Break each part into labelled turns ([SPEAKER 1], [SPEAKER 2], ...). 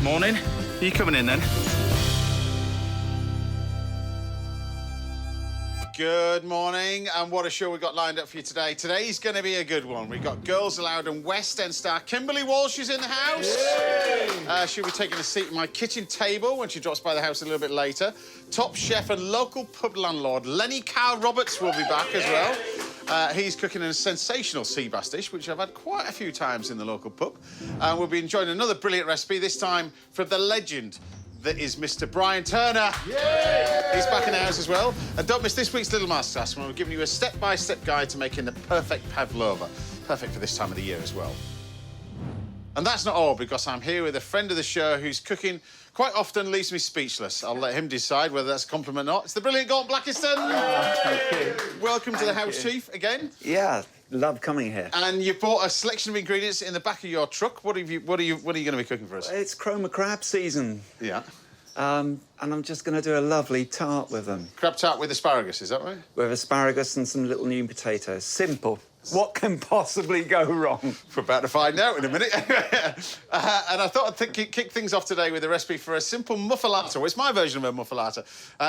[SPEAKER 1] Morning. Are you coming in then?
[SPEAKER 2] Good morning, and what a show we've got lined up for you today. Today's going to be a good one. We've got Girls Aloud and West End star Kimberley Walsh is in the house. She'll be taking a seat at my kitchen table when she drops by the house a little bit later. Top chef and local pub landlord Lenny Carr-Roberts will be back as well. He's cooking a sensational sea bass dish, which I've had quite a few times in the local pub. And we'll be enjoying another brilliant recipe, this time from the legend that is Mr. Brian Turner. Yay! He's back in the house as well. And don't miss this week's little masterclass when we're giving you a step-by-step guide to making the perfect pavlova. Perfect for this time of the year as well. And that's not all, because I'm here with a friend of the show whose cooking quite often leaves me speechless. I'll let him decide whether that's a compliment or not. It's the brilliant Galton Blackiston.
[SPEAKER 3] Thank you.
[SPEAKER 2] Welcome to the house, Chief, again.
[SPEAKER 3] Yeah, love coming here.
[SPEAKER 2] And you've bought a selection of ingredients in the back of your truck. What are you going to be cooking for us?
[SPEAKER 3] It's chroma crab season.
[SPEAKER 2] Yeah.
[SPEAKER 3] And I'm just going to do a lovely tart with them.
[SPEAKER 2] Crab tart with asparagus, is that right?
[SPEAKER 3] With asparagus and some little new potatoes. Simple. What can possibly go wrong?
[SPEAKER 2] We're about to find out in a minute. And I thought I'd kick things off today with a recipe for a simple muffalata. Well, it's my version of a muffalata.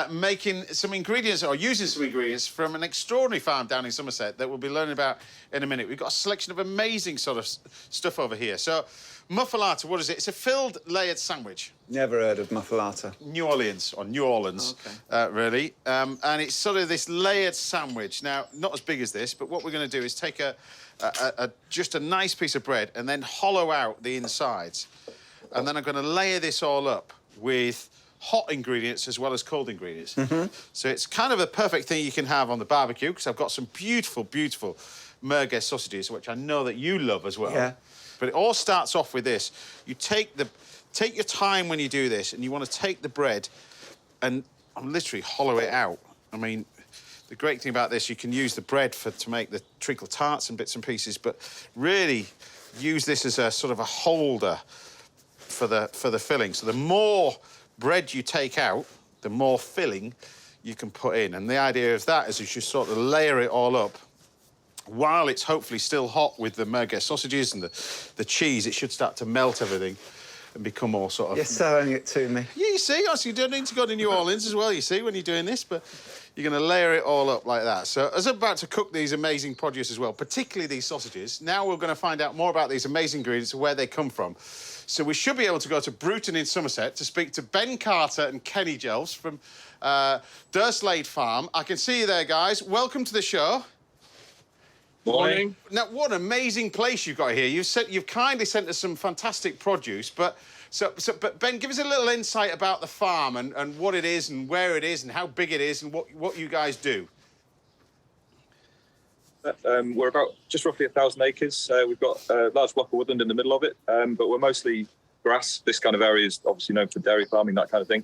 [SPEAKER 2] Making some ingredients, or using some ingredients from an extraordinary farm down in Somerset that we'll be learning about in a minute. We've got a selection of amazing sort of stuff over here. So, muffalata, what is it? It's a filled, layered sandwich.
[SPEAKER 3] Never heard of muffalata.
[SPEAKER 2] New Orleans, okay. Really. And it's sort of this layered sandwich. Now, not as big as this, but what we're going to do is take just a nice piece of bread and then hollow out the insides. And then I'm going to layer this all up with hot ingredients as well as cold ingredients. So it's kind of a perfect thing you can have on the barbecue, because I've got some beautiful, beautiful merguez sausages, which I know that you love as well.
[SPEAKER 3] Yeah.
[SPEAKER 2] But it all starts off with this. You take your time when you do this, and you want to take the bread and literally hollow it out. I mean, the great thing about this, you can use the bread to make the treacle tarts and bits and pieces, but really use this as a sort of a holder for the filling. So the more bread you take out, the more filling you can put in. And the idea of that is you should sort of layer it all up. While it's hopefully still hot with the merguez sausages and the cheese, it should start to melt everything and become all sort of...
[SPEAKER 3] You're selling it to me.
[SPEAKER 2] Yeah, you see, you don't need to go to New Orleans as well, you see, when you're doing this, but you're going to layer it all up like that. So as I'm about to cook these amazing produce as well, particularly these sausages, now we're going to find out more about these amazing ingredients and where they come from. So we should be able to go to Bruton in Somerset to speak to Ben Carter and Kenny Jelfs from Durslade Farm. I can see you there, guys. Welcome to the show.
[SPEAKER 4] Morning.
[SPEAKER 2] Now, what an amazing place you've got here. You've kindly sent us some fantastic produce, but Ben, give us a little insight about the farm and what it is and where it is and how big it is and what you guys do.
[SPEAKER 4] We're about just roughly 1,000 acres. We've got a large block of woodland in the middle of it, but we're mostly grass. This kind of area is obviously known for dairy farming, that kind of thing.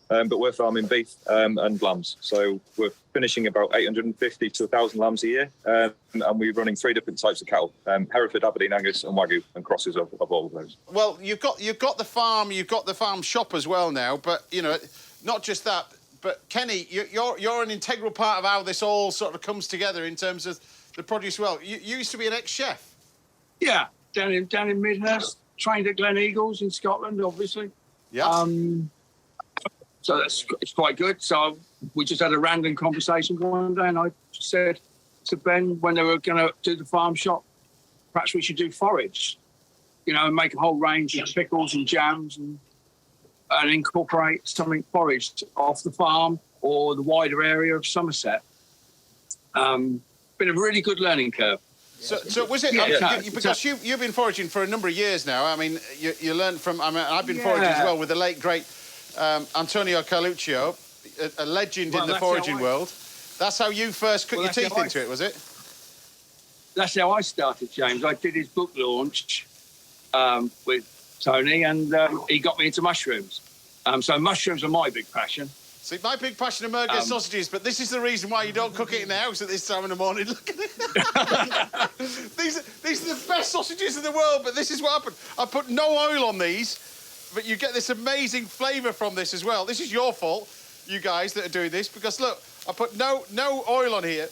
[SPEAKER 4] But we're farming beef and lambs. So we're finishing about 850 to 1,000 lambs a year. And we're running 3 different types of cattle, Hereford, Aberdeen, Angus and Wagyu, and crosses of all of those.
[SPEAKER 2] Well, you've got the farm, you've got the farm shop as well now. But, you know, not just that, but Kenny, you're an integral part of how this all sort of comes together in terms of the produce. Well, you used to be an ex-chef.
[SPEAKER 5] Yeah, down in Midhurst, trained at Glen Eagles in Scotland, obviously.
[SPEAKER 2] Yeah.
[SPEAKER 5] So it's quite good. So we just had a random conversation one day, and I said to Ben, when they were going to do the farm shop, perhaps we should do forage, you know, and make a whole range of pickles and jams and incorporate something foraged off the farm or the wider area of Somerset. Been a really good learning curve.
[SPEAKER 2] So was it... because you've been foraging for a number of years now. I mean, you learned from... I mean, I've been foraging as well with the late, great... Antonio Carluccio, a legend in the foraging world. That's how you first cut your teeth into it, was it?
[SPEAKER 5] That's how I started, James. I did his book launch with Tony, and he got me into mushrooms. So mushrooms are my big passion.
[SPEAKER 2] See, my big passion of merguez sausages, but this is the reason why you don't cook it in the house at this time of the morning. Look at it. These are the best sausages in the world, but this is what happened. I put no oil on these. But you get this amazing flavour from this as well. This is your fault, you guys that are doing this, because look, I put no oil on here,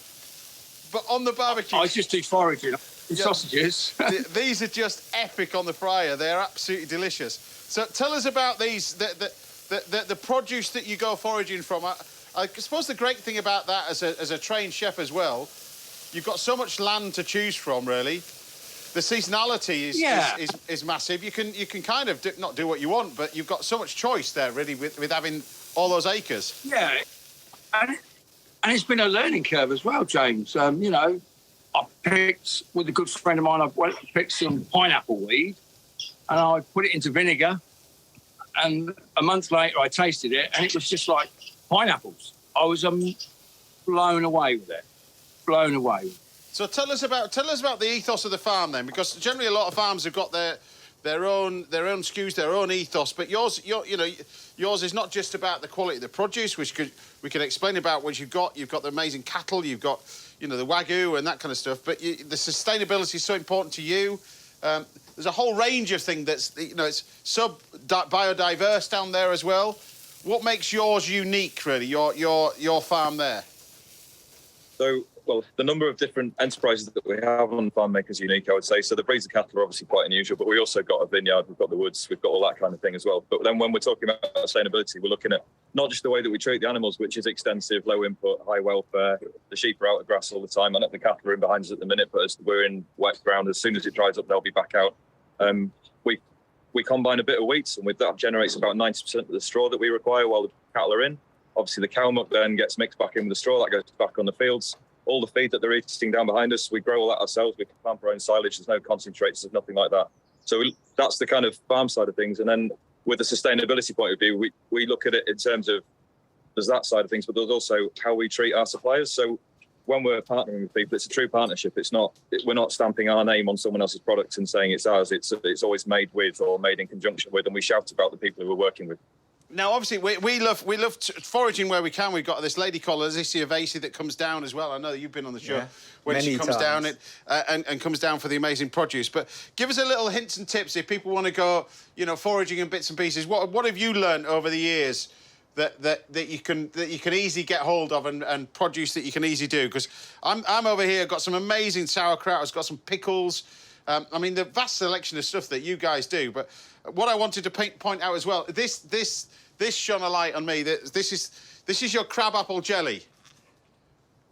[SPEAKER 2] but on the barbecue.
[SPEAKER 5] I just do foraging. The sausages.
[SPEAKER 2] These are just epic on the fryer. They're absolutely delicious. So tell us about these, the produce that you go foraging from. I suppose the great thing about that as a trained chef as well, you've got so much land to choose from, really. The seasonality is massive. You can kind of not do what you want, but you've got so much choice there, really, with having all those acres.
[SPEAKER 5] Yeah, and it's been a learning curve as well, James. You know, I picked, with a good friend of mine, I went and picked some pineapple weed and I put it into vinegar. And a month later, I tasted it and it was just like pineapples. I was blown away with it. Blown away.
[SPEAKER 2] So tell us about the ethos of the farm then, because generally a lot of farms have got their own SKUs, their own ethos, but yours is not just about the quality of the produce, which we can explain about what you've got. You've got the amazing cattle, you've got the Wagyu and that kind of stuff, but the sustainability is so important to you. There's a whole range of things that's it's so biodiverse down there as well. What makes yours unique, really? Your farm there.
[SPEAKER 4] So, well, the number of different enterprises that we have on the farm make us unique, I would say. So the breeds of cattle are obviously quite unusual, but we also got a vineyard, we've got the woods, we've got all that kind of thing as well. But then when we're talking about sustainability, we're looking at not just the way that we treat the animals, which is extensive, low input, high welfare. The sheep are out of grass all the time. I know the cattle are in behind us at the minute, but as we're in wet ground, as soon as it dries up, they'll be back out. We combine a bit of wheat, and with that generates about 90% of the straw that we require while the cattle are in. Obviously, the cow muck then gets mixed back in with the straw, that goes back on the fields. All the feed that they're eating down behind us, we grow all that ourselves. We can plant our own silage. There's no concentrates. There's nothing like that. So that's the kind of farm side of things. And then with the sustainability point of view, we look at it in terms of there's that side of things, but there's also how we treat our suppliers. So when we're partnering with people, it's a true partnership. We're not stamping our name on someone else's product and saying it's ours. It's always made with or made in conjunction with, and we shout about the people who we're working with.
[SPEAKER 2] Now, obviously, we love foraging where we can. We've got this lady called Alicia Vasey that comes down as well. I know that you've been on the show when she comes down and comes down for the amazing produce. But give us a little hints and tips if people want to go, foraging in bits and pieces. What have you learned over the years that you can easily get hold of and produce that you can easily do? Because I'm over here, got some amazing sauerkraut. I've got some pickles. I mean, the vast selection of stuff that you guys do. But what I wanted to point out as well, this shone a light on me. This is your crabapple jelly.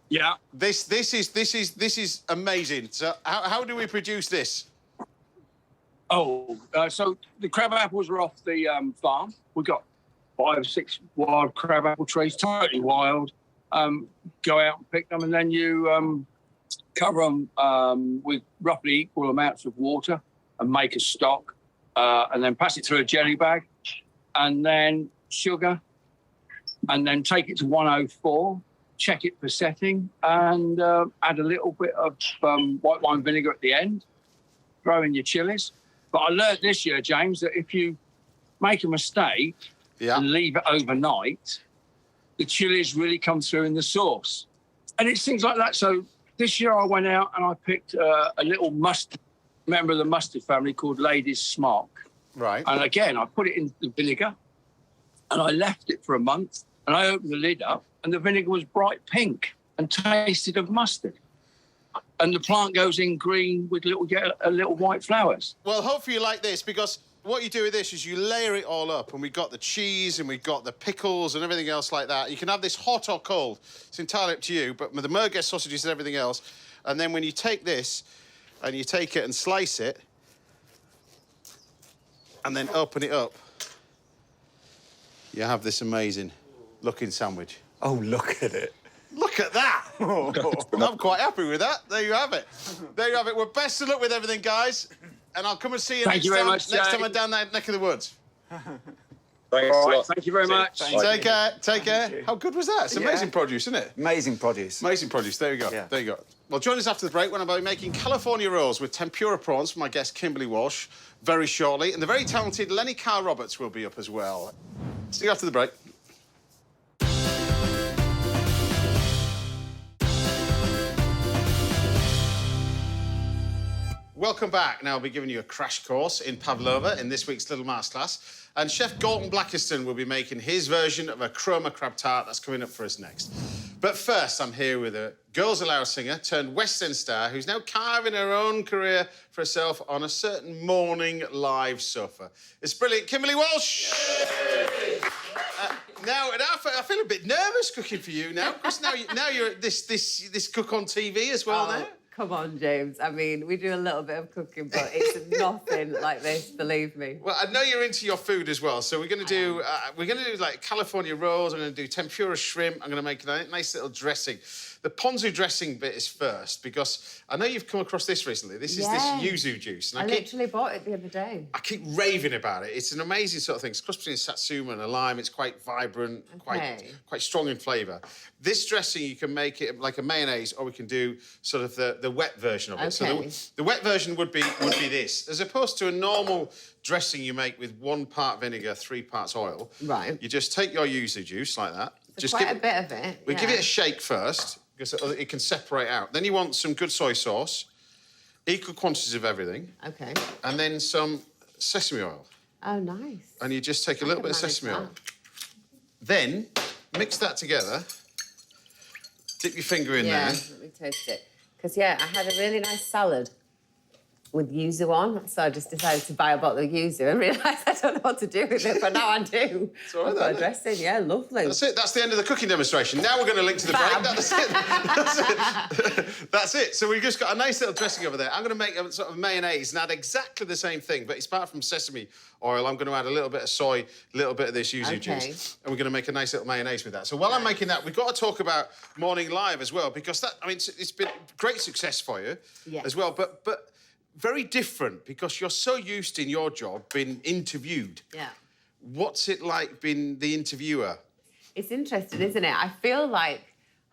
[SPEAKER 5] Yeah.
[SPEAKER 2] This is amazing. So how do we produce this?
[SPEAKER 5] So the crab apples are off the farm. We've got 5 or 6 wild crab apple trees, totally wild. Go out and pick them, and then you cover them with roughly equal amounts of water and make a stock, and then pass it through a jelly bag, and then sugar, and then take it to 104, check it for setting, and add a little bit of white wine vinegar at the end, throw in your chilies. But I learned this year, James, that if you make a mistake and leave it overnight, the chilies really come through in the sauce. And it's things like that. So this year I went out and I picked a little member of the mustard family called Lady's Smock.
[SPEAKER 2] Right.
[SPEAKER 5] And again, I put it in the vinegar and I left it for a month, and I opened the lid up and the vinegar was bright pink and tasted of mustard. And the plant goes in green with little white flowers.
[SPEAKER 2] Well, hopefully you like this, because what you do with this is you layer it all up, and we've got the cheese and we've got the pickles and everything else like that. You can have this hot or cold. It's entirely up to you, but with the merguez sausages and everything else. And then when you take this and you take it and slice it and then open it up, you have this amazing looking sandwich.
[SPEAKER 3] Oh, look at it.
[SPEAKER 2] Look at that! Oh, I'm quite happy with that. There you have it. There you have it. Well, best of luck with everything, guys. And I'll come and see you next time I'm down that neck of the woods.
[SPEAKER 4] Thanks a lot.
[SPEAKER 5] Thank you very much.
[SPEAKER 2] Take care. Take care. How good was that? It's amazing produce, isn't it?
[SPEAKER 3] Amazing produce.
[SPEAKER 2] Amazing produce. There you go.
[SPEAKER 3] Yeah.
[SPEAKER 2] There you go. Well, join us after the break when I'll be making California rolls with tempura prawns for my guest Kimberley Walsh very shortly. And the very talented Lenny Carr-Roberts will be up as well. See you after the break. Welcome back. Now I'll be giving you a crash course in pavlova in this week's little masterclass. And Chef Galton Blackiston will be making his version of a chroma crab tart that's coming up for us next. But first, I'm here with a Girls Aloud singer turned West End star who's now carving her own career for herself on a certain morning live sofa. It's brilliant. Kimberley Walsh! Now, I feel a bit nervous cooking for you now, because now you're this cook on TV as well now.
[SPEAKER 1] Come on, James. I mean, we do a little bit of cooking, but it's nothing like this, believe me.
[SPEAKER 2] Well, I know you're into your food as well, so we're going to do like California rolls. I'm going to do tempura shrimp. I'm going to make a nice little dressing. The ponzu dressing bit is first, because I know you've come across this recently. This is this yuzu juice. And
[SPEAKER 1] I literally bought it the other day.
[SPEAKER 2] I keep raving about it. It's an amazing sort of thing. It's crossed between satsuma and a lime. It's quite vibrant, quite strong in flavour. This dressing, you can make it like a mayonnaise, or we can do sort of the wet version of it.
[SPEAKER 1] Okay.
[SPEAKER 2] So the wet version would be this, as opposed to a normal dressing you make with 1 part vinegar, 3 parts oil.
[SPEAKER 1] Right.
[SPEAKER 2] You just take your yuzu juice like that.
[SPEAKER 1] So
[SPEAKER 2] just
[SPEAKER 1] quite a bit of it.
[SPEAKER 2] We give it a shake first, because it can separate out. Then you want some good soy sauce, equal quantities of everything.
[SPEAKER 1] Okay.
[SPEAKER 2] And then some sesame oil.
[SPEAKER 1] Oh, nice.
[SPEAKER 2] And you just take a little bit of sesame oil. Then mix that together. Dip your finger in there.
[SPEAKER 1] Let me taste it. Because, I had a really nice salad with yuzu on, so I just decided to buy a bottle of yuzu and realised I don't know what to do with it, but now I do.
[SPEAKER 2] It's all right,
[SPEAKER 1] I've got a
[SPEAKER 2] then,
[SPEAKER 1] dressing, lovely.
[SPEAKER 2] That's it. That's the end of the cooking demonstration. Now we're going to link to the break. That's it. That's it. That's it. So we've just got a nice little dressing over there. I'm going to make a sort of mayonnaise and add exactly the same thing, but apart from sesame oil, I'm going to add a little bit of soy, a little bit of this yuzu juice, and we're going to make a nice little mayonnaise with that. So while I'm making that, we've got to talk about Morning Live as well, because it's been great success for you as well, but very different, because you're so used in your job being interviewed.
[SPEAKER 1] Yeah.
[SPEAKER 2] What's it like being the interviewer?
[SPEAKER 1] It's interesting, isn't it? I feel like,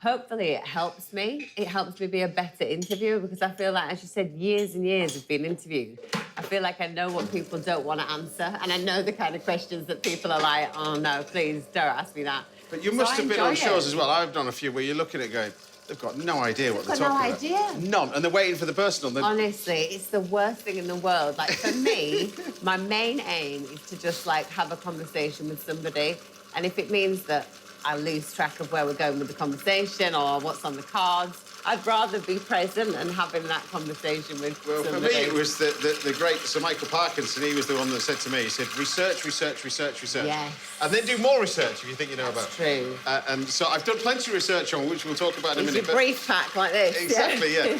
[SPEAKER 1] hopefully, it helps me. It helps me be a better interviewer, because I feel like, as you said, years and years of being interviewed. I feel like I know what people don't want to answer, and I know the kind of questions that people are like, oh, no, please, don't ask me that.
[SPEAKER 2] But you must have been on shows as well. I've done a few where you're looking at it going, they've got no idea what they're talking about.
[SPEAKER 1] No idea.
[SPEAKER 2] None. And they're waiting for the person on the...
[SPEAKER 1] Honestly, it's the worst thing in the world. Like, for me, my main aim is to just, like, have a conversation with somebody. And if it means that I lose track of where we're going with the conversation or what's on the cards, I'd rather be present and having that conversation with somebody.
[SPEAKER 2] For me, it was the great Sir Michael Parkinson. He was the one that said to me, he said, research, research, research, research.
[SPEAKER 1] Yes.
[SPEAKER 2] And then do more research if you think you know about.
[SPEAKER 1] True.
[SPEAKER 2] And so I've done plenty of research on, which we'll talk about in a minute.
[SPEAKER 1] Your brief pack like this.
[SPEAKER 2] Exactly, yeah.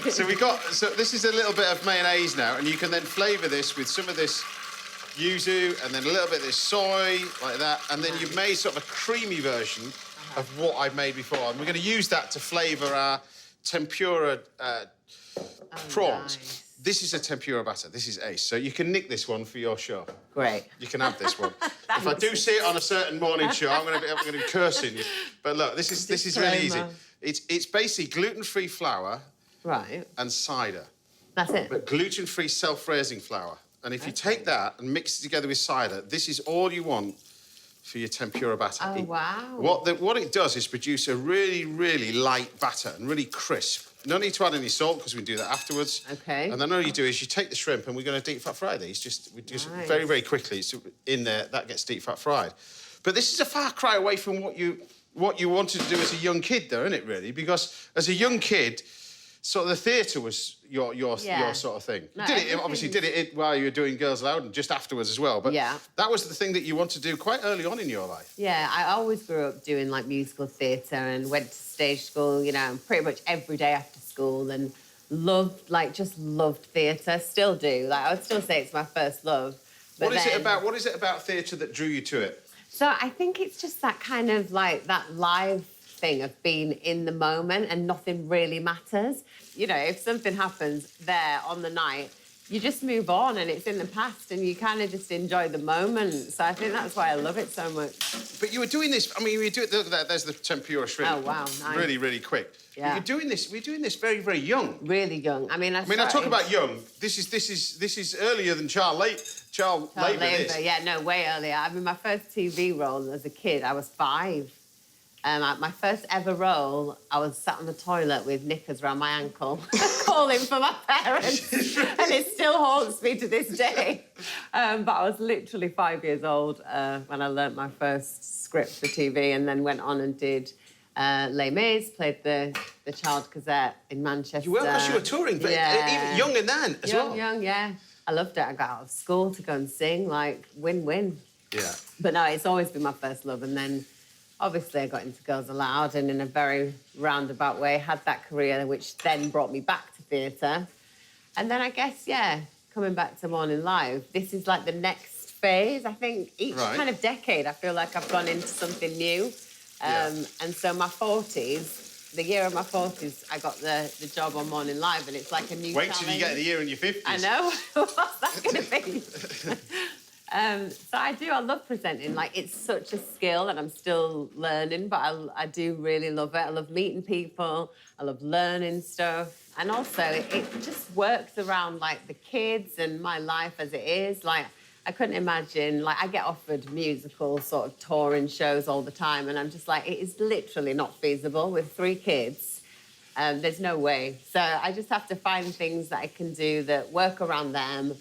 [SPEAKER 2] So this is a little bit of mayonnaise now, and you can then flavour this with some of this yuzu and then a little bit of this soy, like that, and then you've made sort of a creamy version of what I've made before. And we're going to use that to flavour our tempura prawns.
[SPEAKER 1] Nice.
[SPEAKER 2] This is a tempura batter. This is ace. So you can nick this one for your show.
[SPEAKER 1] Great.
[SPEAKER 2] You can have this one. If I do see it on a certain morning show, I'm going to be cursing you. But look, this is really easy. It's basically gluten-free flour, and cider.
[SPEAKER 1] That's it.
[SPEAKER 2] But gluten-free self-raising flour. And if you take that and mix it together with cider, this is all you want for your tempura batter.
[SPEAKER 1] Oh, wow.
[SPEAKER 2] What it does is produce a really, really light batter and really crisp. No need to add any salt, because we can do that afterwards.
[SPEAKER 1] Okay.
[SPEAKER 2] And then all you do is you take the shrimp, and we're going to deep fat fry these. Very, very quickly. It's in there, that gets deep fat fried. But this is a far cry away from what you wanted to do as a young kid, though, isn't it, really? Because as a young kid, sort of the theatre was your sort of thing.
[SPEAKER 1] No,
[SPEAKER 2] You did it while you were doing Girls Aloud and just afterwards as well. But that was the thing that you wanted to do quite early on in your life.
[SPEAKER 1] Yeah, I always grew up doing, like, musical theatre and went to stage school, pretty much every day after school, and loved theatre. Still do. Like, I would still say it's my first love. But
[SPEAKER 2] What is it about theatre that drew you to it?
[SPEAKER 1] So I think it's just that kind of, like, that live thing of being in the moment and nothing really matters. If something happens there on the night, you just move on and it's in the past and you kind of just enjoy the moment. So I think that's why I love it so much.
[SPEAKER 2] But you were doing this, look at that, there's the tempura shrimp.
[SPEAKER 1] Oh, wow, nice.
[SPEAKER 2] Really, really quick.
[SPEAKER 1] Yeah.
[SPEAKER 2] We're doing this very, very young.
[SPEAKER 1] Really young. I
[SPEAKER 2] talk about young. This is earlier than Charles Labour.
[SPEAKER 1] Yeah, no, way earlier. My first TV role as a kid, I was 5. My first ever role, I was sat on the toilet with knickers around my ankle, calling for my parents, and it still haunts me to this day. But I was literally 5 years old when I learnt my first script for TV, and then went on and did Les Mis, played the child Cosette in Manchester.
[SPEAKER 6] You were, because you were touring, but even young and then as well.
[SPEAKER 1] Young, yeah. I loved it. I got out of school to go and sing, like, win-win.
[SPEAKER 6] Yeah.
[SPEAKER 1] But no, it's always been my first love. And then, obviously, I got into Girls Aloud, and in a very roundabout way, had that career, which then brought me back to theatre. And then I guess, yeah, coming back to Morning Live, this is like the next phase. I think each kind of decade, I feel like I've gone into something new. And so my 40s, the year of my 40s, I got the job on Morning Live, and it's like a new
[SPEAKER 2] Wait
[SPEAKER 1] challenge.
[SPEAKER 2] till you get the year in your 50s.
[SPEAKER 1] I know. What's that going to be? So I love presenting. Like, it's such a skill that I'm still learning, but I do really love it. I love meeting people. I love learning stuff. And also, it just works around, like, the kids and my life as it is. Like, I couldn't imagine, like, I get offered musical sort of touring shows all the time, and I'm just like, it is literally not feasible with 3 kids. There's no way. So I just have to find things that I can do that work around them,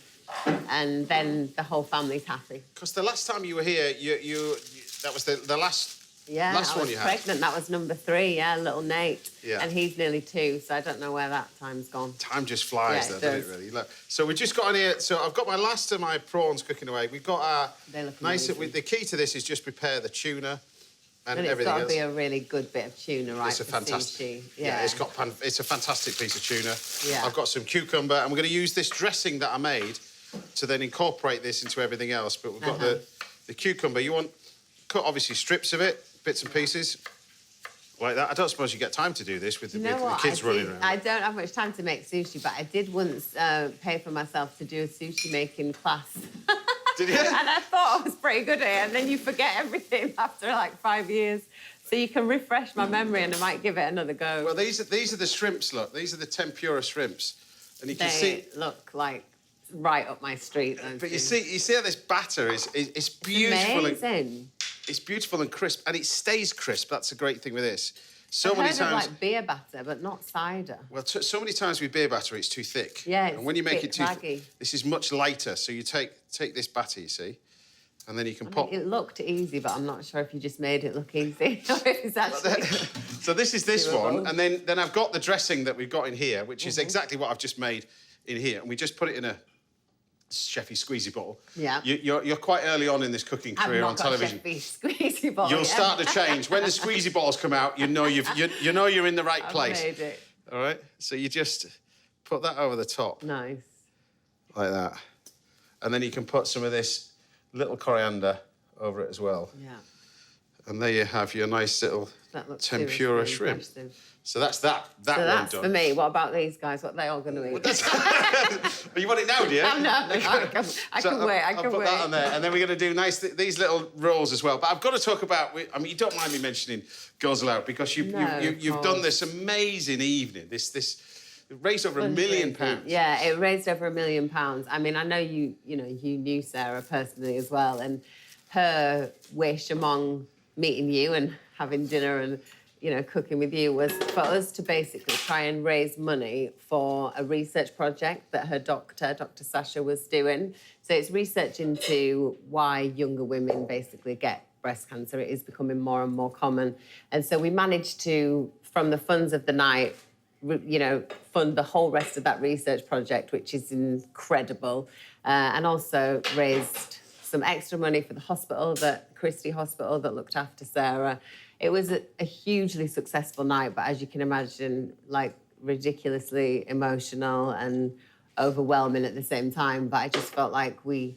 [SPEAKER 1] and then the whole family's happy.
[SPEAKER 6] Because the last time you were here, you that was the last one you had.
[SPEAKER 1] I was pregnant. That was number 3, little Nate.
[SPEAKER 6] Yeah.
[SPEAKER 1] And he's nearly 2, so I don't know where that time's gone.
[SPEAKER 6] Time just flies,
[SPEAKER 1] Yeah, it
[SPEAKER 6] doesn't it,
[SPEAKER 1] does.
[SPEAKER 6] really? Look, so we just got on here. So I've got my last of my prawns cooking away. We've got our
[SPEAKER 1] They look
[SPEAKER 6] nice...
[SPEAKER 1] amazing.
[SPEAKER 6] The key to this is just prepare the tuna and
[SPEAKER 1] And it's
[SPEAKER 6] everything
[SPEAKER 1] got to
[SPEAKER 6] else.
[SPEAKER 1] be a really good bit of tuna, right?
[SPEAKER 6] It's a
[SPEAKER 1] for
[SPEAKER 6] fantastic...
[SPEAKER 1] sushi.
[SPEAKER 6] Yeah, it's a fantastic piece of tuna.
[SPEAKER 1] Yeah.
[SPEAKER 6] I've got some cucumber, and we're going to use this dressing that I made to then incorporate this into everything else. But we've got the cucumber. You want cut, obviously, strips of it, bits and pieces, like that. I don't suppose you get time to do this with,
[SPEAKER 1] You know
[SPEAKER 6] with
[SPEAKER 1] what?
[SPEAKER 6] the kids running around.
[SPEAKER 1] I don't have much time to make sushi, but I did once pay for myself to do a sushi making class.
[SPEAKER 6] Did you?
[SPEAKER 1] And I thought I was pretty good at it, and then you forget everything after like 5 years. So you can refresh my memory, and I might give it another go.
[SPEAKER 6] Well, these are the shrimps, look. These are the tempura shrimps. And you can see...
[SPEAKER 1] They look like right up my street.
[SPEAKER 6] But you see how this batter is beautiful.
[SPEAKER 1] Amazing.
[SPEAKER 6] It's beautiful and crisp, and it stays crisp. That's a great thing with this.
[SPEAKER 1] I've heard of like beer batter, but not cider.
[SPEAKER 6] Well, so many times with beer batter, it's too thick.
[SPEAKER 1] Yeah,
[SPEAKER 6] and when you make
[SPEAKER 1] it's
[SPEAKER 6] it too
[SPEAKER 1] claggy.
[SPEAKER 6] this is much lighter. So you take this batter, you see, and then you can pop.
[SPEAKER 1] It looked easy, but I'm not sure if you just made it look easy or if it's actually...
[SPEAKER 6] So this is this
[SPEAKER 1] doable.
[SPEAKER 6] one, and then I've got the dressing that we've got in here, which is exactly what I've just made in here, and we just put it in a chefy squeezy bottle.
[SPEAKER 1] Yeah.
[SPEAKER 6] You're quite early on in this cooking career on television.
[SPEAKER 1] I've not got a chefy squeezy bottle
[SPEAKER 6] You'll
[SPEAKER 1] yet.
[SPEAKER 6] start to change when the squeezy bottles come out. You know you're in the right place.
[SPEAKER 1] I've made it.
[SPEAKER 6] All right. So you just put that over the top
[SPEAKER 1] Nice.
[SPEAKER 6] like that, and then you can put some of this little coriander over it as well.
[SPEAKER 1] Yeah.
[SPEAKER 6] And there you have your nice little
[SPEAKER 1] That looks
[SPEAKER 6] tempura
[SPEAKER 1] seriously
[SPEAKER 6] shrimp.
[SPEAKER 1] impressive.
[SPEAKER 6] So that's that
[SPEAKER 1] So
[SPEAKER 6] one
[SPEAKER 1] that's
[SPEAKER 6] done.
[SPEAKER 1] for me. What about these guys? What are they all going to eat?
[SPEAKER 6] But you want it now, do you?
[SPEAKER 1] Oh, no, I can wait. I
[SPEAKER 6] I'll
[SPEAKER 1] can
[SPEAKER 6] put
[SPEAKER 1] wait.
[SPEAKER 6] that on there, and then we're going to do these little rolls as well. But I've got to talk about. I mean, you don't mind me mentioning Girls Aloud because you've done this amazing evening. This it raised over £1 million.
[SPEAKER 1] Yeah, it raised over £1 million. I mean, I know you knew Sarah personally as well, and her wish among meeting you and having dinner and cooking with you was for us to basically try and raise money for a research project that her doctor, Dr. Sasha, was doing. So it's research into why younger women basically get breast cancer. It is becoming more and more common. And so we managed to, from the funds of the night, fund the whole rest of that research project, which is incredible, and also raised some extra money for the hospital, Christie Hospital, that looked after Sarah. It was a hugely successful night, but as you can imagine, like ridiculously emotional and overwhelming at the same time. But I just felt like we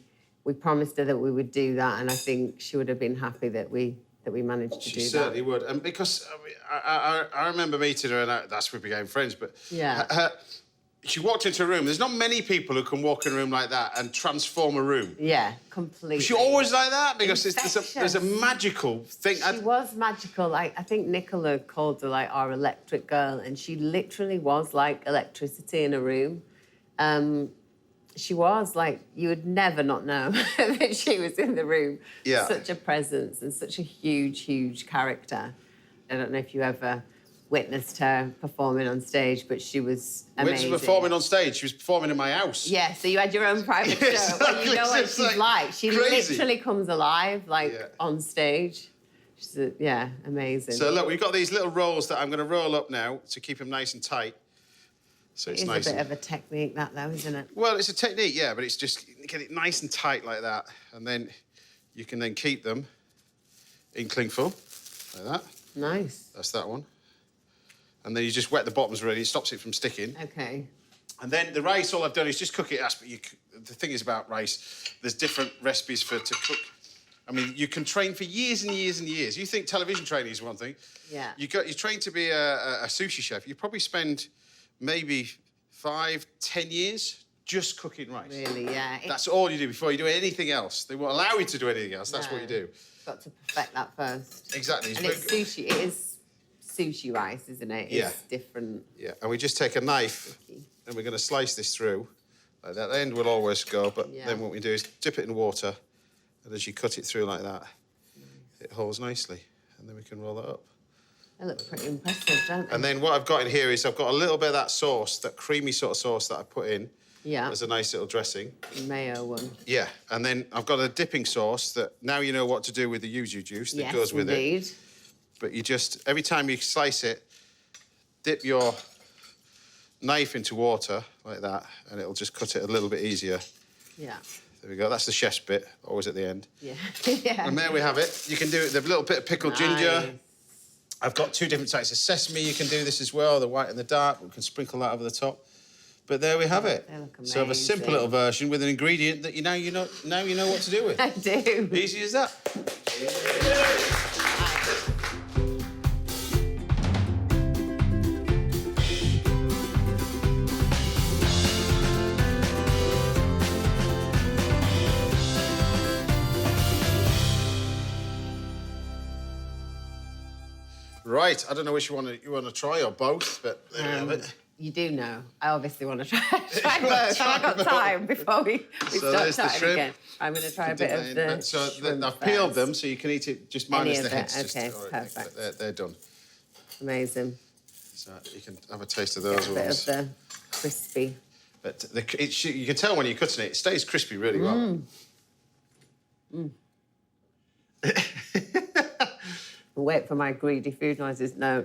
[SPEAKER 1] promised her that we would do that, and I think she would have been happy that we managed to do that.
[SPEAKER 6] She certainly would, and because I remember meeting her, and that's we became friends. But
[SPEAKER 1] Yeah.
[SPEAKER 6] She walked into a room. There's not many people who can walk in a room like that and transform a room.
[SPEAKER 1] Yeah, completely.
[SPEAKER 6] Was she always like that? Because there's a magical thing.
[SPEAKER 1] She was magical. I think Nicola called her like our electric girl, and she literally was like electricity in a room. She was like, you would never not know that she was in the room.
[SPEAKER 6] Yeah.
[SPEAKER 1] Such a presence and such a huge, huge character. I don't know if you ever witnessed her performing on stage, but she was
[SPEAKER 6] When
[SPEAKER 1] amazing.
[SPEAKER 6] she was performing on stage, she was performing in my house.
[SPEAKER 1] Yeah, so you had your own private show.
[SPEAKER 6] Exactly.
[SPEAKER 1] Well, you know what
[SPEAKER 6] It's
[SPEAKER 1] she's like. She
[SPEAKER 6] crazy.
[SPEAKER 1] literally comes alive, like,
[SPEAKER 6] Yeah.
[SPEAKER 1] on stage. She's, amazing.
[SPEAKER 6] So look, we've got these little rolls that I'm going to roll up now to keep them nice and tight. So it's
[SPEAKER 1] It is
[SPEAKER 6] nice.
[SPEAKER 1] a bit of a technique, that, though, isn't it?
[SPEAKER 6] Well, it's a technique, yeah, but it's just get it nice and tight like that, and then you can then keep them in cling film like that.
[SPEAKER 1] Nice.
[SPEAKER 6] That's that one. And then you just wet the bottoms really. It stops it from sticking.
[SPEAKER 1] Okay.
[SPEAKER 6] And then the rice, all I've done is just cook it. The thing is about rice, there's different recipes to cook. I mean, you can train for years and years and years. You think television training is one thing.
[SPEAKER 1] Yeah.
[SPEAKER 6] You train to be a sushi chef. You probably spend maybe 5, 10 years just cooking rice.
[SPEAKER 1] Really, yeah.
[SPEAKER 6] That's all you do before you do anything else. They won't allow you to do anything else. That's what you do.
[SPEAKER 1] Got to perfect that first.
[SPEAKER 6] Exactly.
[SPEAKER 1] And it's sushi. It is sushi rice, isn't it?
[SPEAKER 6] Yeah.
[SPEAKER 1] It's different.
[SPEAKER 6] Yeah, and we just take a knife and we're going to slice this through. Like that. The end will always go, but then what we do is dip it in water, and as you cut it through like that, it holds nicely, and then we can roll it up.
[SPEAKER 1] They look pretty impressive, don't they?
[SPEAKER 6] And then what I've got in here is I've got a little bit of that sauce, that creamy sort of sauce that I put in.
[SPEAKER 1] Yeah.
[SPEAKER 6] As a nice little dressing.
[SPEAKER 1] Mayo one.
[SPEAKER 6] Yeah, and then I've got a dipping sauce that now you know what to do with the yuzu juice that goes with
[SPEAKER 1] indeed.
[SPEAKER 6] it. But you just, every time you slice it, dip your knife into water like that, and it'll just cut it a little bit easier.
[SPEAKER 1] Yeah.
[SPEAKER 6] There we go. That's the chef's bit, always at the end.
[SPEAKER 1] Yeah. Yeah.
[SPEAKER 6] And there we have it. You can do it with a little bit of pickled ginger. I've got 2 different types of sesame. You can do this as well, the white and the dark. We can sprinkle that over the top. But there we have it.
[SPEAKER 1] They look
[SPEAKER 6] So I have a simple
[SPEAKER 1] amazing.
[SPEAKER 6] little version with an ingredient that you know what to do with.
[SPEAKER 1] I do.
[SPEAKER 6] Easy as that. Right, I don't know which you want to try or both, but there we have it.
[SPEAKER 1] You do know. I obviously want to try both. Have I got time before we
[SPEAKER 6] So
[SPEAKER 1] start
[SPEAKER 6] there's the
[SPEAKER 1] chatting
[SPEAKER 6] shrimp.
[SPEAKER 1] again? I'm going to try a bit of the
[SPEAKER 6] So
[SPEAKER 1] shrimp
[SPEAKER 6] I've peeled
[SPEAKER 1] first.
[SPEAKER 6] them, so you can eat it just minus
[SPEAKER 1] Any
[SPEAKER 6] the
[SPEAKER 1] of it,
[SPEAKER 6] heads. Just,
[SPEAKER 1] okay,
[SPEAKER 6] all right,
[SPEAKER 1] perfect.
[SPEAKER 6] They're done.
[SPEAKER 1] Amazing.
[SPEAKER 6] So you can have a taste of those
[SPEAKER 1] A bit
[SPEAKER 6] ones.
[SPEAKER 1] of the crispy.
[SPEAKER 6] But you can tell when you're cutting it, it stays crispy really well.
[SPEAKER 1] Wait for my greedy food noises. No,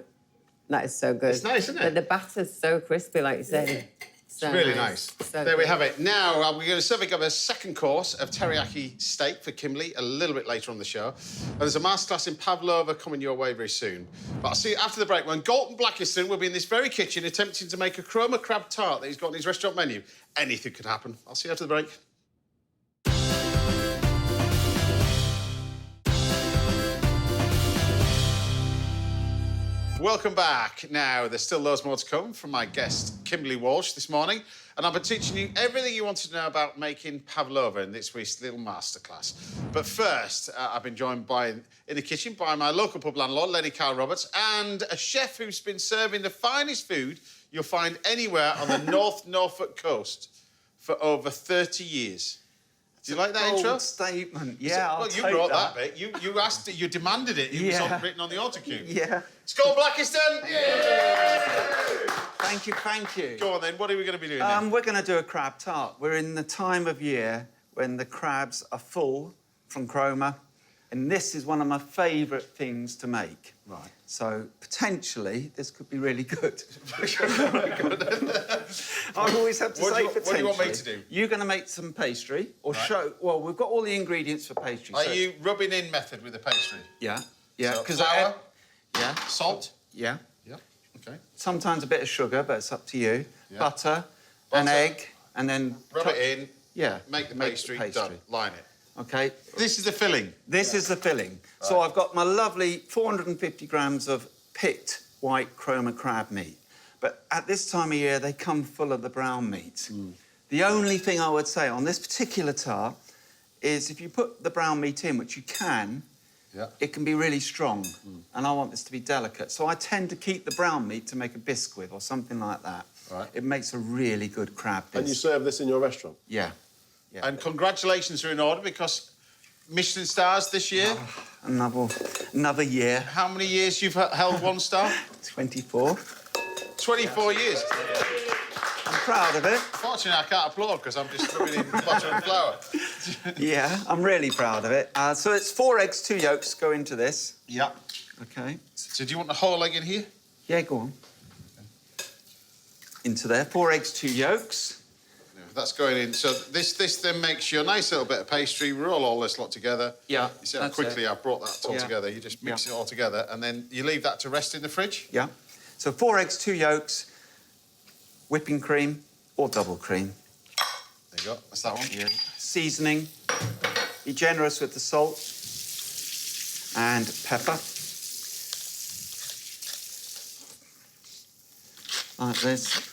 [SPEAKER 1] that is so good.
[SPEAKER 6] It's nice, isn't it?
[SPEAKER 1] But the batter's so crispy, like you say. So
[SPEAKER 6] It's really nice.
[SPEAKER 1] So
[SPEAKER 6] There we
[SPEAKER 1] good.
[SPEAKER 6] have it. Now we're going to serve up a second course of teriyaki steak for Kimberley a little bit later on the show. And there's a masterclass in pavlova coming your way very soon. But I'll see you after the break when Galton Blackiston will be in this very kitchen attempting to make a chroma crab tart that he's got on his restaurant menu. Anything could happen. I'll see you after the break. Welcome back. Now, there's still loads more to come from my guest, Kimberley Walsh, this morning. And I've been teaching you everything you wanted to know about making pavlova in this week's little masterclass. But first, I've been joined in the kitchen by my local pub landlord, Lenny Carr-Roberts, and a chef who's been serving the finest food you'll find anywhere on the North Norfolk coast for over 30 years. Do you like that
[SPEAKER 3] Bold
[SPEAKER 6] intro?
[SPEAKER 3] statement. Yeah, I'll
[SPEAKER 6] Well, you
[SPEAKER 3] take
[SPEAKER 6] brought that bit. You asked it, you demanded it. It was
[SPEAKER 3] Yeah.
[SPEAKER 6] written on the autocue.
[SPEAKER 3] Yeah.
[SPEAKER 6] Galton Blackiston!
[SPEAKER 3] Thank you, thank you.
[SPEAKER 6] Go on then, what are we going to be doing then?
[SPEAKER 3] We're going to do a crab tart. We're in the time of year when the crabs are full from chroma, and this is one of my favourite things to make.
[SPEAKER 6] Right.
[SPEAKER 3] So, potentially, this could be really good. I always have to
[SPEAKER 6] What do
[SPEAKER 3] say
[SPEAKER 6] you-
[SPEAKER 3] potentially.
[SPEAKER 6] what do you want me to do?
[SPEAKER 3] You're going to make some pastry, or show... Well, we've got all the ingredients for pastry.
[SPEAKER 6] Are
[SPEAKER 3] so-
[SPEAKER 6] you rubbing in method with the pastry?
[SPEAKER 3] Yeah, yeah.
[SPEAKER 6] So
[SPEAKER 3] 'cause
[SPEAKER 6] flour,
[SPEAKER 3] yeah,
[SPEAKER 6] salt?
[SPEAKER 3] yeah.
[SPEAKER 6] Yeah. Okay.
[SPEAKER 3] Sometimes a bit of sugar, but it's up to you.
[SPEAKER 6] Yeah.
[SPEAKER 3] Butter, an egg, and then...
[SPEAKER 6] Rub it in.
[SPEAKER 3] Yeah.
[SPEAKER 6] Make the pastry, done. Line it.
[SPEAKER 3] OK.
[SPEAKER 6] This is the filling.
[SPEAKER 3] This is the filling. So I've got my lovely 450 grams of picked white chroma crab meat. But at this time of year, they come full of the brown meat. The only thing I would say on this particular tart is if you put the brown meat in, which you can, it can be really strong. And I want this to be delicate. So I tend to keep the brown meat to make a bisque with or something like that.
[SPEAKER 6] Right.
[SPEAKER 3] It makes a really good crab bisque.
[SPEAKER 7] And you serve this in your restaurant?
[SPEAKER 3] Yeah.
[SPEAKER 6] And congratulations are in order because Michelin stars this year.
[SPEAKER 3] Another. Another year.
[SPEAKER 2] How many years you've held 1 star?
[SPEAKER 3] 24.
[SPEAKER 2] 24 years.
[SPEAKER 3] I'm proud of it.
[SPEAKER 2] Fortunately, I can't applaud because I'm just rubbing in butter and flour.
[SPEAKER 3] Yeah, I'm really proud of it. So it's 4 eggs, 2 yolks go into this.
[SPEAKER 2] Yeah.
[SPEAKER 3] OK.
[SPEAKER 2] So do you want the whole egg in here?
[SPEAKER 3] Yeah, go on. Into there. 4 eggs, 2 yolks.
[SPEAKER 2] Yeah, that's going in. So this then makes you a nice little bit of pastry. Roll all this lot together.
[SPEAKER 3] Yeah,
[SPEAKER 2] You see how
[SPEAKER 3] that's
[SPEAKER 2] quickly
[SPEAKER 3] it.
[SPEAKER 2] I brought that all
[SPEAKER 3] Yeah.
[SPEAKER 2] together. You just mix
[SPEAKER 3] Yeah.
[SPEAKER 2] it all together and then you leave that to rest in the fridge.
[SPEAKER 3] Yeah. So 4 eggs, 2 yolks, whipping cream or double cream.
[SPEAKER 2] There you go. That's that one.
[SPEAKER 3] Yeah. Seasoning. Be generous with the salt and pepper. Like this.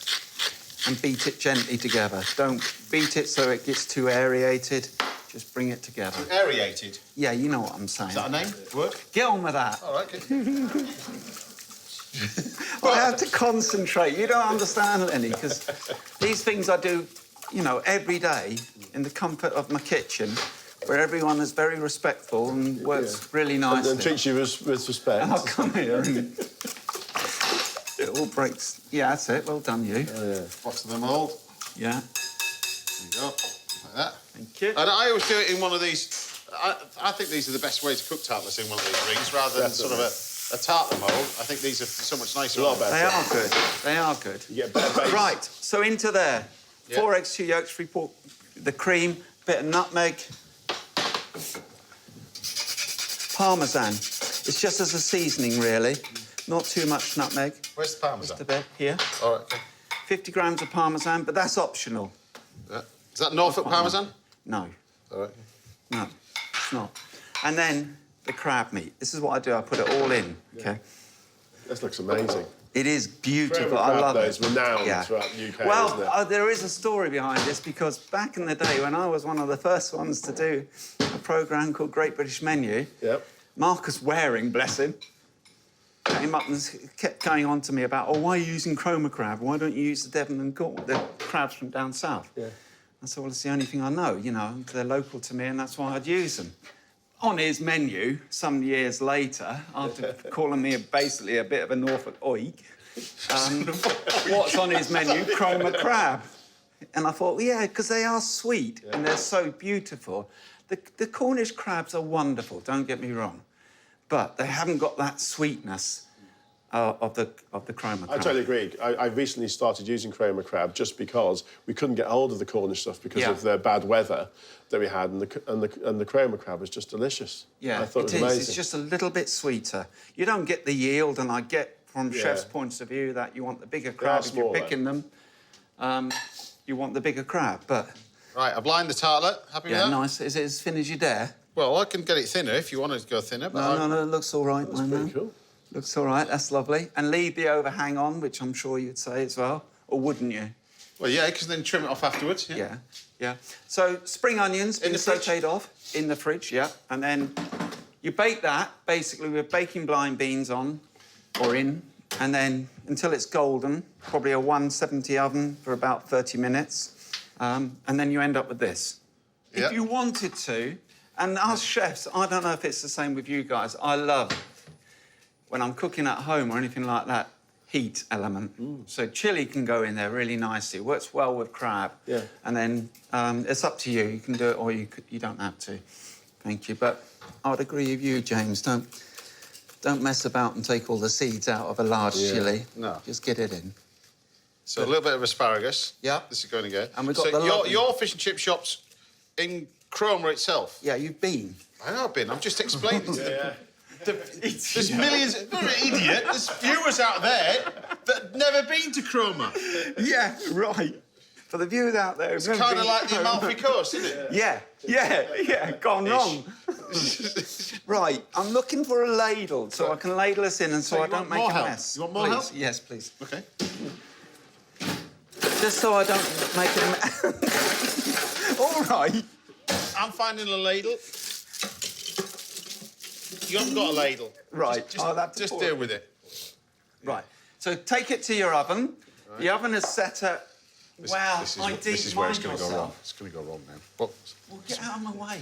[SPEAKER 3] And beat it gently together. Don't beat it so it gets too aerated. Just bring it together.
[SPEAKER 2] Aerated.
[SPEAKER 3] Yeah, you know what I'm saying.
[SPEAKER 2] Is that a name? Word?
[SPEAKER 3] Get on with that.
[SPEAKER 2] All right. Good.
[SPEAKER 3] I have to concentrate. You don't understand, Lenny, because these things I do, you know, every day in the comfort of my kitchen, where everyone is very respectful and works really nicely.
[SPEAKER 7] And treats you with respect.
[SPEAKER 3] And I'll come here and it all breaks. Yeah, that's it. Well done, you.
[SPEAKER 2] Bottom of the mould.
[SPEAKER 3] Yeah.
[SPEAKER 2] There you go. Like that.
[SPEAKER 3] Thank you.
[SPEAKER 2] And I always do it in one of these. I think these are the best way to cook tartlets in one of these rings rather than sort of a tartlet mould. I think these are so much nicer.
[SPEAKER 7] A lot better.
[SPEAKER 3] They are good. They are good.
[SPEAKER 7] You get better base.
[SPEAKER 3] Right, so into there.
[SPEAKER 2] Yeah.
[SPEAKER 3] 4 eggs, 2 yolks, 3 pork, the cream, bit of nutmeg, parmesan. It's just as a seasoning, really. Not too much nutmeg.
[SPEAKER 2] Where's the parmesan?
[SPEAKER 3] Just a bit here.
[SPEAKER 2] All right. Okay.
[SPEAKER 3] 50 grams of parmesan, but that's optional.
[SPEAKER 2] Yeah. Is that Norfolk parmesan?
[SPEAKER 3] No,
[SPEAKER 2] All right.
[SPEAKER 3] no, it's not. And then the crab meat. This is what I do. I put it all in. Okay.
[SPEAKER 7] This looks amazing.
[SPEAKER 3] It is beautiful.
[SPEAKER 7] Crab
[SPEAKER 3] I love
[SPEAKER 7] though
[SPEAKER 3] it.
[SPEAKER 7] is renowned
[SPEAKER 3] Yeah.
[SPEAKER 7] throughout the UK,
[SPEAKER 3] Well,
[SPEAKER 7] isn't it?
[SPEAKER 3] there is a story behind this because back in the day when I was one of the first ones to do a programme called Great British Menu,
[SPEAKER 7] Yep.
[SPEAKER 3] Marcus Waring, bless him, came up and kept going on to me about, oh, why are you using chroma crab? Why don't you use the Devon and Galton, the crabs from down south?
[SPEAKER 7] Yeah.
[SPEAKER 3] I said, well, it's the only thing I know, you know, they're local to me and that's why I'd use them. On his menu, some years later, after calling me basically a bit of a Norfolk oik, what's on his menu? Chroma crab. And I thought, well, yeah, because they are sweet and they're so beautiful. The Cornish crabs are wonderful, don't get me wrong, but they haven't got that sweetness of the chroma crab.
[SPEAKER 7] I totally agree. I recently started using chroma crab just because we couldn't get hold of the Cornish stuff because of the bad weather that we had, and the chroma crab was just delicious.
[SPEAKER 3] Yeah,
[SPEAKER 7] I thought it was amazing.
[SPEAKER 3] It's just a little bit sweeter. You don't get the yield, and I get from chef's points of view that you want the bigger crab if you're
[SPEAKER 7] smaller.
[SPEAKER 3] picking them. You want the bigger crab, but
[SPEAKER 2] Right. I've lined the tartlet. Happy with
[SPEAKER 3] yeah,
[SPEAKER 2] that?
[SPEAKER 3] nice. Is it as thin as you dare?
[SPEAKER 2] Well, I can get it thinner if you wanted to go thinner. But
[SPEAKER 3] No, it looks all right.
[SPEAKER 7] That's pretty cool.
[SPEAKER 3] Looks all right. That's lovely. And leave the overhang on, which I'm sure you'd say as well, or wouldn't you?
[SPEAKER 2] Well, yeah, because then trim it off afterwards. Yeah.
[SPEAKER 3] Yeah, yeah. So spring onions
[SPEAKER 2] In
[SPEAKER 3] been
[SPEAKER 2] the fridge?
[SPEAKER 3] sautéed off in the fridge, yeah, and then you bake that basically with baking blind beans on or in, and then until it's golden, probably a 170 oven for about 30 minutes, and then you end up with this.
[SPEAKER 2] Yeah.
[SPEAKER 3] If you wanted to, and us chefs, I don't know if it's the same with you guys. I love when I'm cooking at home or anything like that. Heat element. So chili can go in there really nicely. Works well with crab.
[SPEAKER 7] Yeah.
[SPEAKER 3] And then it's up to you. You can do it or you don't have to. Thank you. But I would agree with you, James. Don't mess about and take all the seeds out of a large chili.
[SPEAKER 2] No.
[SPEAKER 3] Just get it in.
[SPEAKER 2] So a little bit of asparagus.
[SPEAKER 3] Yeah.
[SPEAKER 2] This is going to go.
[SPEAKER 3] And we've got
[SPEAKER 2] so
[SPEAKER 3] the
[SPEAKER 2] your,
[SPEAKER 3] lovely-
[SPEAKER 2] your fish and chip shop's in Cromer itself.
[SPEAKER 3] Yeah, you've been.
[SPEAKER 2] I know I've been. I'm just explaining to them.
[SPEAKER 7] Yeah.
[SPEAKER 2] There's millions. You're an idiot. There's viewers out there that have never been to Cromer.
[SPEAKER 3] Yeah, right. For the viewers out there,
[SPEAKER 2] It's kind of like the Amalfi Coast, isn't it?
[SPEAKER 3] Yeah, gone wrong. Right, I'm looking for a ladle so I can ladle us in and so I
[SPEAKER 2] you
[SPEAKER 3] don't
[SPEAKER 2] want
[SPEAKER 3] make
[SPEAKER 2] more
[SPEAKER 3] a
[SPEAKER 2] help?
[SPEAKER 3] mess.
[SPEAKER 2] You want more
[SPEAKER 3] Please.
[SPEAKER 2] help?
[SPEAKER 3] Yes, please.
[SPEAKER 2] Okay.
[SPEAKER 3] Just so I don't make a mess. All right.
[SPEAKER 2] I'm finding a ladle. You haven't got a ladle.
[SPEAKER 3] Right.
[SPEAKER 2] Just,
[SPEAKER 3] I'll have to
[SPEAKER 2] just
[SPEAKER 3] pour
[SPEAKER 2] deal
[SPEAKER 3] it.
[SPEAKER 2] with it.
[SPEAKER 3] Right. So take it to your oven. Right. The oven is set at... wow,
[SPEAKER 2] this
[SPEAKER 3] this
[SPEAKER 2] is where it's going to go wrong. It's going to go wrong now. Well,
[SPEAKER 3] Well, get out of my way.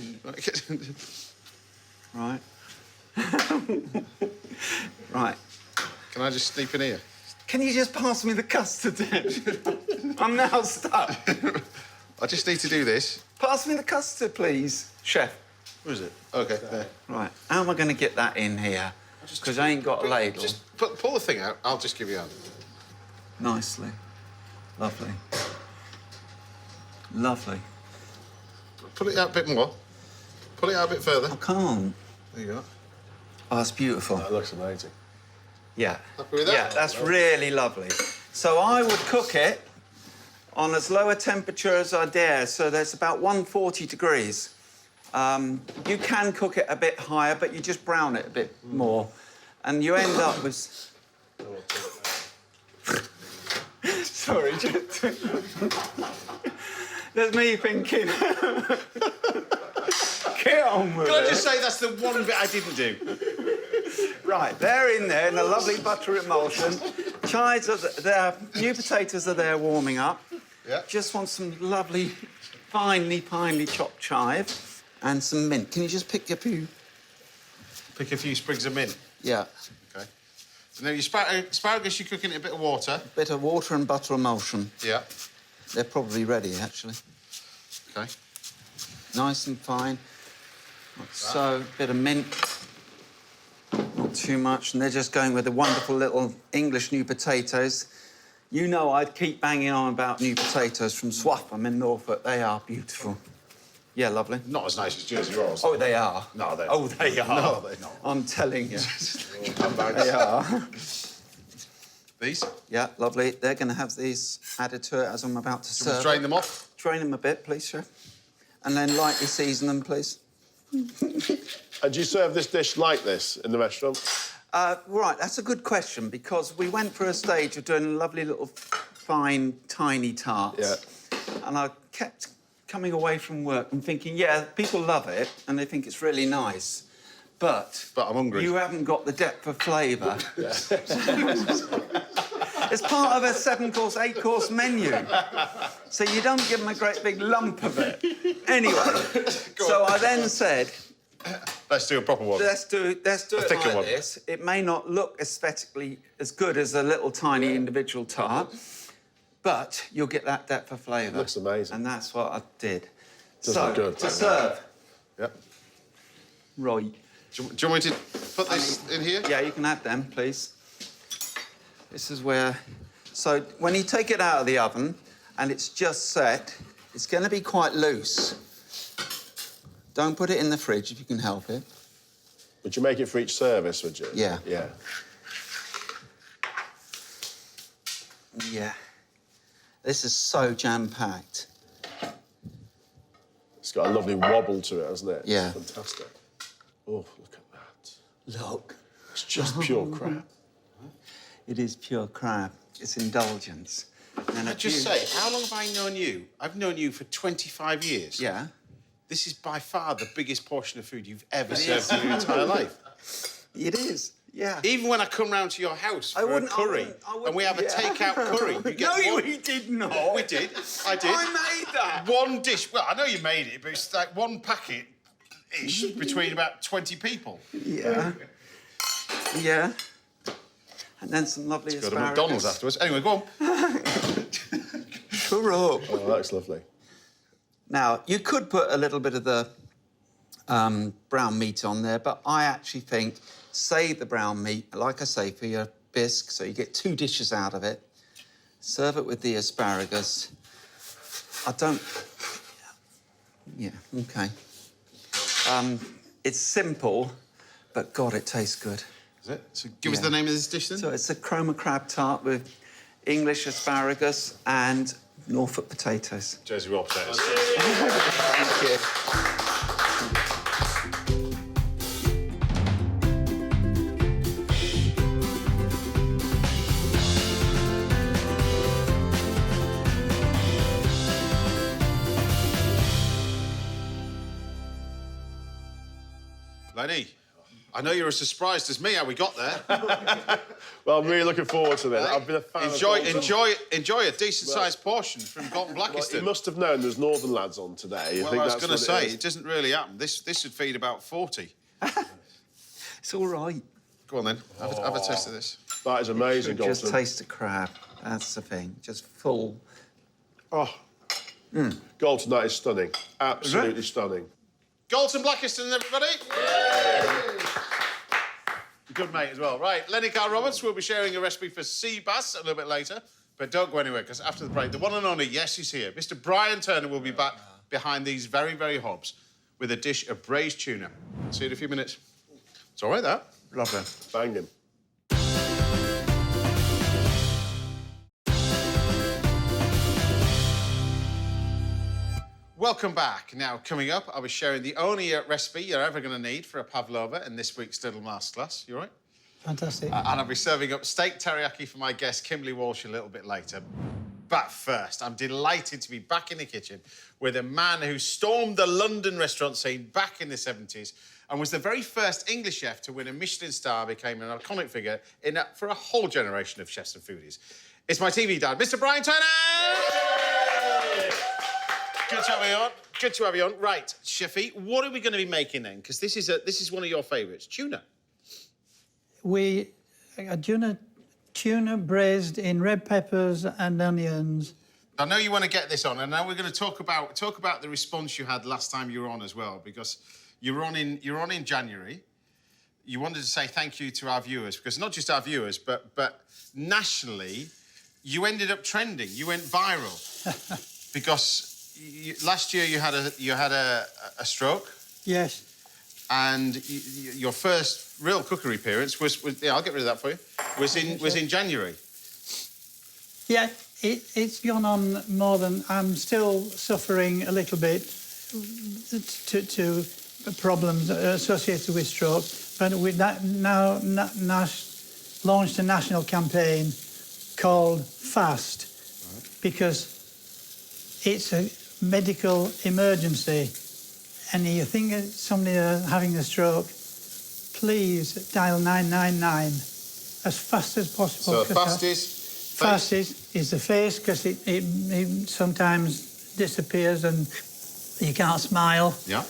[SPEAKER 3] Right. Right.
[SPEAKER 2] Can I just sneak in here?
[SPEAKER 3] Can you just pass me the custard then? I'm now stuck.
[SPEAKER 2] I just need to do this.
[SPEAKER 3] Pass me the custard, please. Chef.
[SPEAKER 2] Where is it? Okay, there.
[SPEAKER 3] Right. How am I going to get that in here? Because I ain't got a ladle.
[SPEAKER 2] Just pull the thing out. I'll just give you a hand.
[SPEAKER 3] Nicely. Lovely. Lovely.
[SPEAKER 2] Pull it out a bit more. Pull it out a bit further.
[SPEAKER 3] I can't.
[SPEAKER 2] There you go.
[SPEAKER 3] Oh, that's beautiful.
[SPEAKER 7] That looks amazing.
[SPEAKER 3] Yeah.
[SPEAKER 2] Happy with that?
[SPEAKER 3] Yeah, that's really lovely. So I would cook it on as low a temperature as I dare, so that's about 140 degrees. You can cook it a bit higher, but you just brown it a bit more. And you end up with... Sorry, just... There's me thinking... Get on with it.
[SPEAKER 2] Can I just say that's the one bit I didn't do?
[SPEAKER 3] Right, they're in there in a lovely butter emulsion. Chives are there, new potatoes are there warming up.
[SPEAKER 2] Yeah.
[SPEAKER 3] Just want some lovely, finely chopped chive and some mint. Can you just pick a few?
[SPEAKER 2] Pick a few sprigs of mint.
[SPEAKER 3] Yeah.
[SPEAKER 2] Okay. So now your asparagus, you're cooking in a bit of water.
[SPEAKER 3] Bit of water and butter emulsion.
[SPEAKER 2] Yeah.
[SPEAKER 3] They're probably ready, actually.
[SPEAKER 2] Okay.
[SPEAKER 3] Nice and fine. Like so, bit of mint. Not too much, and they're just going with the wonderful little English new potatoes. You know I'd keep banging on about new potatoes from Swaff. I'm in Norfolk. They are beautiful. Yeah, lovely.
[SPEAKER 2] Not as nice as Jersey Rolls.
[SPEAKER 3] Oh, they are.
[SPEAKER 2] No, they're
[SPEAKER 3] Oh, they are.
[SPEAKER 2] No, they're not.
[SPEAKER 3] I'm telling you.
[SPEAKER 2] Handbags.
[SPEAKER 3] They are.
[SPEAKER 2] These?
[SPEAKER 3] Yeah, lovely. They're going to have these added to it as I'm about to
[SPEAKER 2] Do you want
[SPEAKER 3] serve.
[SPEAKER 2] to drain them off?
[SPEAKER 3] Drain them a bit, please, Chef. And then lightly season them, please.
[SPEAKER 7] And do you serve this dish like this in the restaurant?
[SPEAKER 3] Right, that's a good question, because we went through a stage of doing lovely little fine, tiny tarts.
[SPEAKER 7] Yeah.
[SPEAKER 3] And I kept coming away from work and thinking, yeah, people love it and they think it's really nice, but
[SPEAKER 2] I'm hungry.
[SPEAKER 3] You haven't got the depth of flavour. It's part of a 7-course, 8-course menu. So you don't give them a great big lump of it. Anyway, so I then said...
[SPEAKER 2] Let's do a proper one.
[SPEAKER 3] Let's do it
[SPEAKER 2] thicker
[SPEAKER 3] like
[SPEAKER 2] one.
[SPEAKER 3] this. It may not look aesthetically as good as a little tiny individual tart, but you'll get that depth of flavour.
[SPEAKER 7] Looks amazing.
[SPEAKER 3] And that's what I did.
[SPEAKER 7] Does
[SPEAKER 3] so,
[SPEAKER 7] look good.
[SPEAKER 3] to serve.
[SPEAKER 2] Yep.
[SPEAKER 3] Right.
[SPEAKER 2] Do you want me to put this in here?
[SPEAKER 3] Yeah, you can add them, please. This is where... So when you take it out of the oven and it's just set, it's going to be quite loose. Don't put it in the fridge if you can help it.
[SPEAKER 7] Would you make it for each service, would you?
[SPEAKER 3] Yeah.
[SPEAKER 7] Yeah.
[SPEAKER 3] Yeah. This is so jam-packed.
[SPEAKER 7] It's got a lovely wobble to it, hasn't it?
[SPEAKER 3] Yeah.
[SPEAKER 7] It's fantastic. Oh, look at that.
[SPEAKER 3] Look.
[SPEAKER 7] It's just pure crab.
[SPEAKER 3] It is pure crab. It's indulgence. And
[SPEAKER 2] I'd just say, how long have I known you? I've known you for 25 years.
[SPEAKER 3] Yeah.
[SPEAKER 2] This is by far the biggest portion of food you've ever served in your entire life.
[SPEAKER 3] It is, yeah.
[SPEAKER 2] Even when I come round to your house for a curry, and we have a take-out curry, you get
[SPEAKER 3] No,
[SPEAKER 2] one...
[SPEAKER 3] we did not.
[SPEAKER 2] We did. I did.
[SPEAKER 3] I made that.
[SPEAKER 2] One dish. Well, I know you made it, but it's like one packet-ish between about 20 people.
[SPEAKER 3] Yeah. Yeah. And then some lovely
[SPEAKER 2] Go to
[SPEAKER 3] asparagus.
[SPEAKER 2] McDonald's afterwards. Anyway, go on.
[SPEAKER 3] Correct.
[SPEAKER 7] Oh, that's lovely.
[SPEAKER 3] Now, you could put a little bit of the brown meat on there, but I actually think save the brown meat, like I say, for your bisque, so you get 2 dishes out of it. Serve it with the asparagus. I don't... Yeah, OK. It's simple, but, God, it tastes good.
[SPEAKER 2] Is it? So give us the name of this dish, then.
[SPEAKER 3] So it's a chroma crab tart with English asparagus and Norfolk potatoes.
[SPEAKER 2] Jersey Roll potatoes.
[SPEAKER 3] Thank you.
[SPEAKER 2] Lenny, I know you're as surprised as me how we got there.
[SPEAKER 7] Well, I'm really looking forward to this. I've been a fan
[SPEAKER 2] Enjoy a decent-sized portion from Galton Blackiston.
[SPEAKER 7] Well, you must have known there's Northern lads on today.
[SPEAKER 2] Well, I was going to say, it doesn't really happen. This would feed about 40.
[SPEAKER 3] It's all right.
[SPEAKER 2] Go on then. Have a taste of this.
[SPEAKER 7] That is amazing, Galton.
[SPEAKER 3] Just taste the crab. That's the thing. Just full.
[SPEAKER 7] Oh. Galton, that is stunning. Absolutely stunning.
[SPEAKER 2] Galton Blackiston, everybody. Good mate as well. Right, Lenny Carr-Roberts will be sharing a recipe for sea bass a little bit later. But don't go anywhere, because after the break, the one and only, yes, he's here. Mr. Brian Turner will be back behind these very, very hobs with a dish of braised tuna. See you in a few minutes. It's all right, that.
[SPEAKER 3] Lovely.
[SPEAKER 7] Banging.
[SPEAKER 2] Welcome back. Now, coming up, I'll be sharing the only recipe you're ever going to need for a pavlova in this week's Little Masterclass. You all right?
[SPEAKER 8] Fantastic.
[SPEAKER 2] And I'll be serving up steak teriyaki for my guest, Kimberley Walsh, a little bit later. But first, I'm delighted to be back in the kitchen with a man who stormed the London restaurant scene back in the 70s and was the very first English chef to win a Michelin star, became an iconic figure for a whole generation of chefs and foodies. It's my TV dad, Mr. Brian Turner! Good to have you on. Good to have you on. Right, Chefy, what are we going to be making then? Because this is one of your favourites, tuna.
[SPEAKER 8] Tuna braised in red peppers and onions.
[SPEAKER 2] I know you want to get this on, and now we're going to talk about the response you had last time you were on as well, because you're on in January. You wanted to say thank you to our viewers, because not just our viewers, but nationally, you ended up trending. You went viral because last year you had a stroke.
[SPEAKER 8] Yes.
[SPEAKER 2] And your first real cookery appearance was yeah, I'll get rid of that for you. Was in January.
[SPEAKER 8] Yeah, it's gone on more than... I'm still suffering a little bit to problems associated with stroke, but we've now launched a national campaign called FAST, because it's a medical emergency. And you think of somebody having a stroke, please dial 999 as fast as possible.
[SPEAKER 2] So
[SPEAKER 8] fastest is the face, because it sometimes disappears and you can't smile.
[SPEAKER 2] Yeah.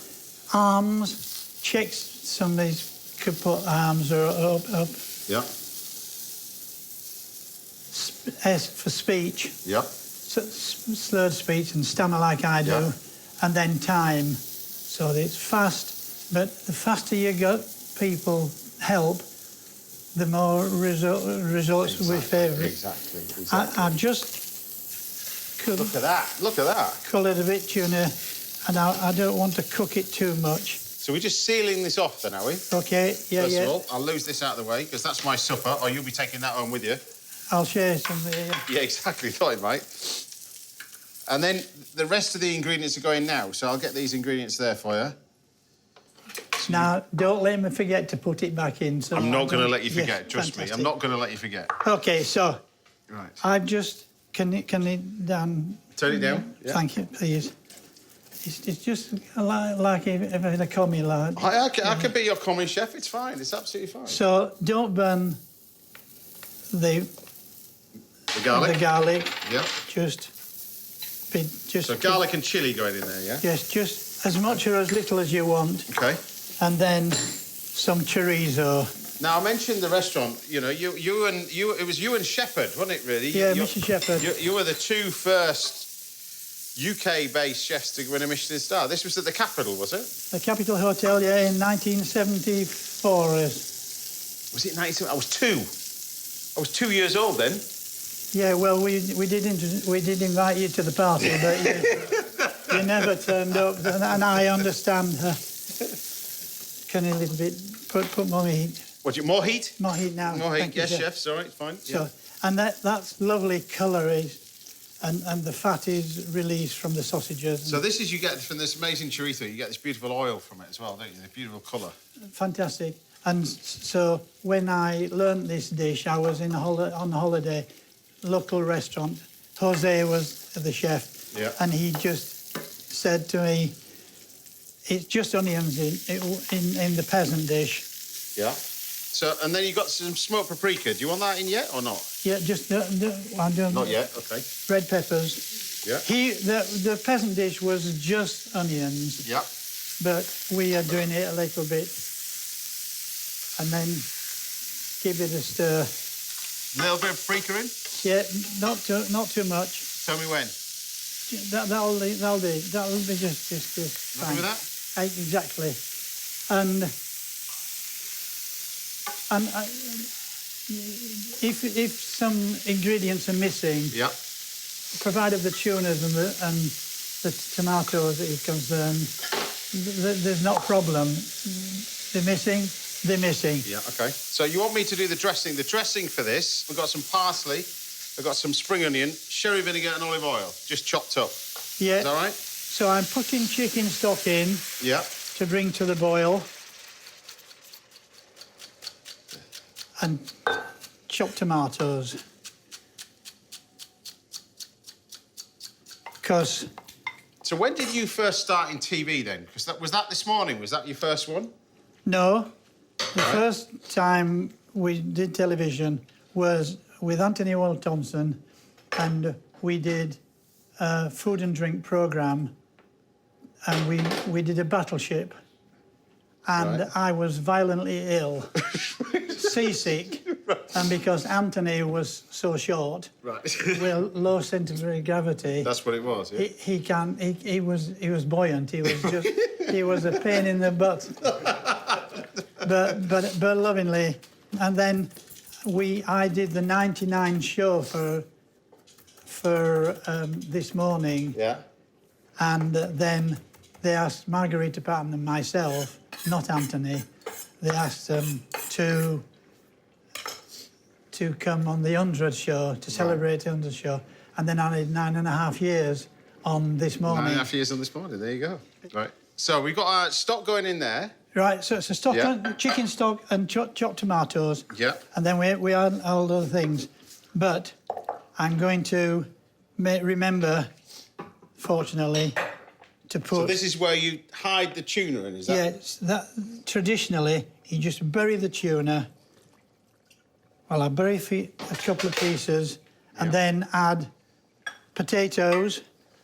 [SPEAKER 8] Arms, checks, somebody could put arms up.
[SPEAKER 2] Yeah.
[SPEAKER 8] S for speech.
[SPEAKER 2] Yeah.
[SPEAKER 8] Slurred speech and stammer like I do.
[SPEAKER 2] Yeah.
[SPEAKER 8] And then time. So it's fast, but the faster you get people help, the more results we favour.
[SPEAKER 2] Exactly.
[SPEAKER 8] I've just
[SPEAKER 2] Look at that. Look at that.
[SPEAKER 8] coloured a bit tuna, and I don't want to cook it too much.
[SPEAKER 2] So we're just sealing this off then, are we?
[SPEAKER 8] Okay, yeah,
[SPEAKER 2] First
[SPEAKER 8] yeah.
[SPEAKER 2] of all, I'll lose this out of the way, because that's my supper, or you'll be taking that home with you.
[SPEAKER 8] I'll share some with you.
[SPEAKER 2] Yeah, exactly. Right, mate. And then the rest of the ingredients are going now, so I'll get these ingredients there for you. So
[SPEAKER 8] Now, don't let me forget to put it back in. So
[SPEAKER 2] I'm not going to let you
[SPEAKER 8] Yes,
[SPEAKER 2] forget, trust me. I'm
[SPEAKER 8] fantastic.
[SPEAKER 2] not going to let you forget.
[SPEAKER 8] Okay, so
[SPEAKER 2] Right.
[SPEAKER 8] I've just... Can it down?
[SPEAKER 2] Turn it down. Yeah.
[SPEAKER 8] Thank you, please. It's just like if they call me lad.
[SPEAKER 2] I could be your common chef, it's fine. It's absolutely fine.
[SPEAKER 8] So don't burn the
[SPEAKER 2] garlic?
[SPEAKER 8] The garlic.
[SPEAKER 2] Yeah.
[SPEAKER 8] Just
[SPEAKER 2] So garlic and chilli going in there, yeah?
[SPEAKER 8] Yes, just as much or as little as you want.
[SPEAKER 2] OK.
[SPEAKER 8] And then some chorizo.
[SPEAKER 2] Now, I mentioned the restaurant. You know, it was you and Shepherd, wasn't it, really?
[SPEAKER 8] Yeah, Mr. Shepherd.
[SPEAKER 2] You were the two first UK-based chefs to win a Michelin star. This was at the Capitol, was it?
[SPEAKER 8] The Capitol Hotel, yeah, in 1974.
[SPEAKER 2] Was it 1970? I was 2 years old then.
[SPEAKER 8] Yeah, well, we did invite you to the party, but you never turned up, and I understand. Can you a little bit put more heat?
[SPEAKER 2] What, more heat?
[SPEAKER 8] More heat now.
[SPEAKER 2] More heat,
[SPEAKER 8] Thank you,
[SPEAKER 2] yes,
[SPEAKER 8] chef.
[SPEAKER 2] chef. Sorry, fine.
[SPEAKER 8] So,
[SPEAKER 2] Yeah.
[SPEAKER 8] and that's lovely colour and the fat is released from the sausages.
[SPEAKER 2] So this is, you get from this amazing chorizo, you get this beautiful oil from it as well, don't you? The beautiful colour.
[SPEAKER 8] Fantastic. And so when I learnt this dish, I was on holiday, local restaurant. Jose was the chef,
[SPEAKER 2] Yeah.
[SPEAKER 8] and he just said to me, "It's just onions in the peasant dish."
[SPEAKER 2] Yeah. So, and then you got some smoked paprika. Do you want that in yet or not?
[SPEAKER 8] Yeah, just I don't.
[SPEAKER 2] Not yet. Okay.
[SPEAKER 8] Red peppers.
[SPEAKER 2] Yeah.
[SPEAKER 8] The peasant dish was just onions.
[SPEAKER 2] Yeah.
[SPEAKER 8] But we are doing it a little bit and then give it a stir.
[SPEAKER 6] A little bit of freakering.
[SPEAKER 8] Yeah, not too much.
[SPEAKER 6] Tell me when.
[SPEAKER 8] That'll do. That'll be just fine.
[SPEAKER 6] Happy with that?
[SPEAKER 8] Exactly. And if some ingredients are missing,
[SPEAKER 6] Yeah.
[SPEAKER 8] provided the tunas and the tomatoes are concerned, there's not a problem. They're missing.
[SPEAKER 6] Yeah, OK. So you want me to do the dressing. The dressing for this, we've got some parsley, we've got some spring onion, sherry vinegar and olive oil, just chopped up.
[SPEAKER 8] Yeah.
[SPEAKER 6] Is that right?
[SPEAKER 8] So I'm putting chicken stock in
[SPEAKER 6] Yeah.
[SPEAKER 8] to bring to the boil. And chopped tomatoes. Because...
[SPEAKER 6] So when did you first start in TV then? Because was that this morning? Was that your first one?
[SPEAKER 8] No. The first time we did television was with Anthony Wall Thompson, and we did a food and drink programme, and we did a battleship, and
[SPEAKER 6] Right.
[SPEAKER 8] I was violently ill, seasick, and because Anthony was so short,
[SPEAKER 6] Right.
[SPEAKER 8] with low centre of gravity,
[SPEAKER 6] That's what it was, yeah?
[SPEAKER 8] he was buoyant. He was just he was a pain in the butt, but lovingly. And then I did the 99 show for this morning.
[SPEAKER 6] Yeah.
[SPEAKER 8] And then they asked Margarita Patton and myself, not Anthony, they asked them to come on the 100 show, to celebrate the 100 show. And then I did 9.5 years on this morning.
[SPEAKER 6] 9.5 years on this morning, there you go. Right. So we've got our stock going in there.
[SPEAKER 8] Right, so it's a stock,
[SPEAKER 6] Yeah.
[SPEAKER 8] chicken stock and chopped tomatoes.
[SPEAKER 6] Yeah.
[SPEAKER 8] And then we add all the other things. But I'm going to remember, fortunately, to put...
[SPEAKER 6] So this is where you hide the tuna in, is that?
[SPEAKER 8] Yes, traditionally, you just bury the tuna. Well, I bury a couple of pieces and then add potatoes.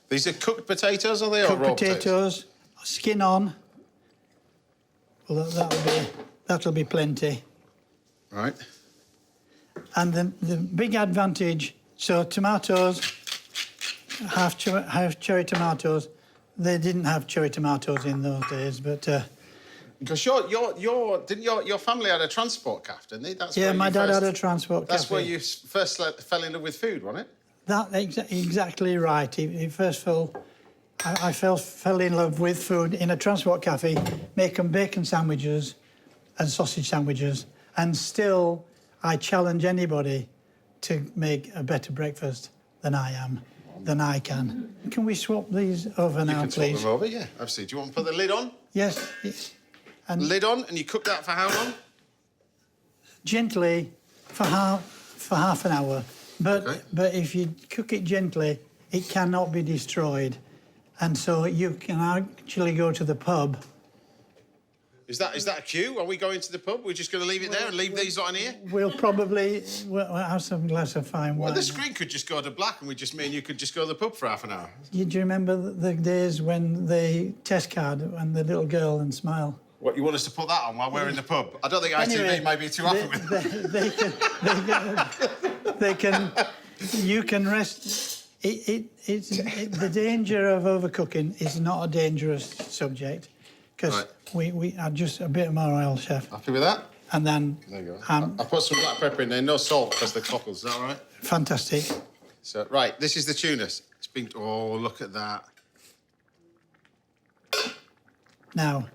[SPEAKER 6] These are cooked potatoes, are they, or
[SPEAKER 8] Cooked
[SPEAKER 6] raw
[SPEAKER 8] potatoes, skin on. Well, that'll be plenty.
[SPEAKER 6] Right.
[SPEAKER 8] And then the big advantage, so tomatoes, half cherry tomatoes. They didn't have cherry tomatoes in those days, but...
[SPEAKER 6] Because your family had a transport cafe, didn't they? That's
[SPEAKER 8] yeah,
[SPEAKER 6] where
[SPEAKER 8] my
[SPEAKER 6] you
[SPEAKER 8] dad
[SPEAKER 6] first,
[SPEAKER 8] had a transport
[SPEAKER 6] That's
[SPEAKER 8] cafe.
[SPEAKER 6] where you first fell in love with food, wasn't it?
[SPEAKER 8] Exactly right. He first I fell in love with food in a transport cafe, making bacon sandwiches and sausage sandwiches, and still I challenge anybody to make a better breakfast than I can. Can we swap these over now,
[SPEAKER 6] You can swap
[SPEAKER 8] please?
[SPEAKER 6] them over, yeah, absolutely. Do you want to put the lid on?
[SPEAKER 8] Yes. And
[SPEAKER 6] Lid on, and you cook that for how long?
[SPEAKER 8] gently for half an hour. But
[SPEAKER 6] Okay.
[SPEAKER 8] but if you cook it gently, it cannot be destroyed, and so you can actually go to the pub.
[SPEAKER 6] Is that a cue? Are we going to the pub? We're just going to leave it there and leave these on here?
[SPEAKER 8] We'll probably have some glass of fine
[SPEAKER 6] Well,
[SPEAKER 8] wine.
[SPEAKER 6] the screen could just go to black, and me and you could just go to the pub for half an hour.
[SPEAKER 8] Do you remember the days when they test card and the little girl and smile?
[SPEAKER 6] What, you want us to put that on while we're in the pub? I don't think ITV may be too happy with that.
[SPEAKER 8] You can rest. The danger of overcooking is not a dangerous subject, because we add just a bit more oil, chef.
[SPEAKER 6] Happy with that?
[SPEAKER 8] And then...
[SPEAKER 6] There you go. I put some black pepper in there, no salt, because the cockles, is that all right?
[SPEAKER 8] Fantastic.
[SPEAKER 6] So, right, this is the tuna. It's been... Oh, look at that.
[SPEAKER 8] Now,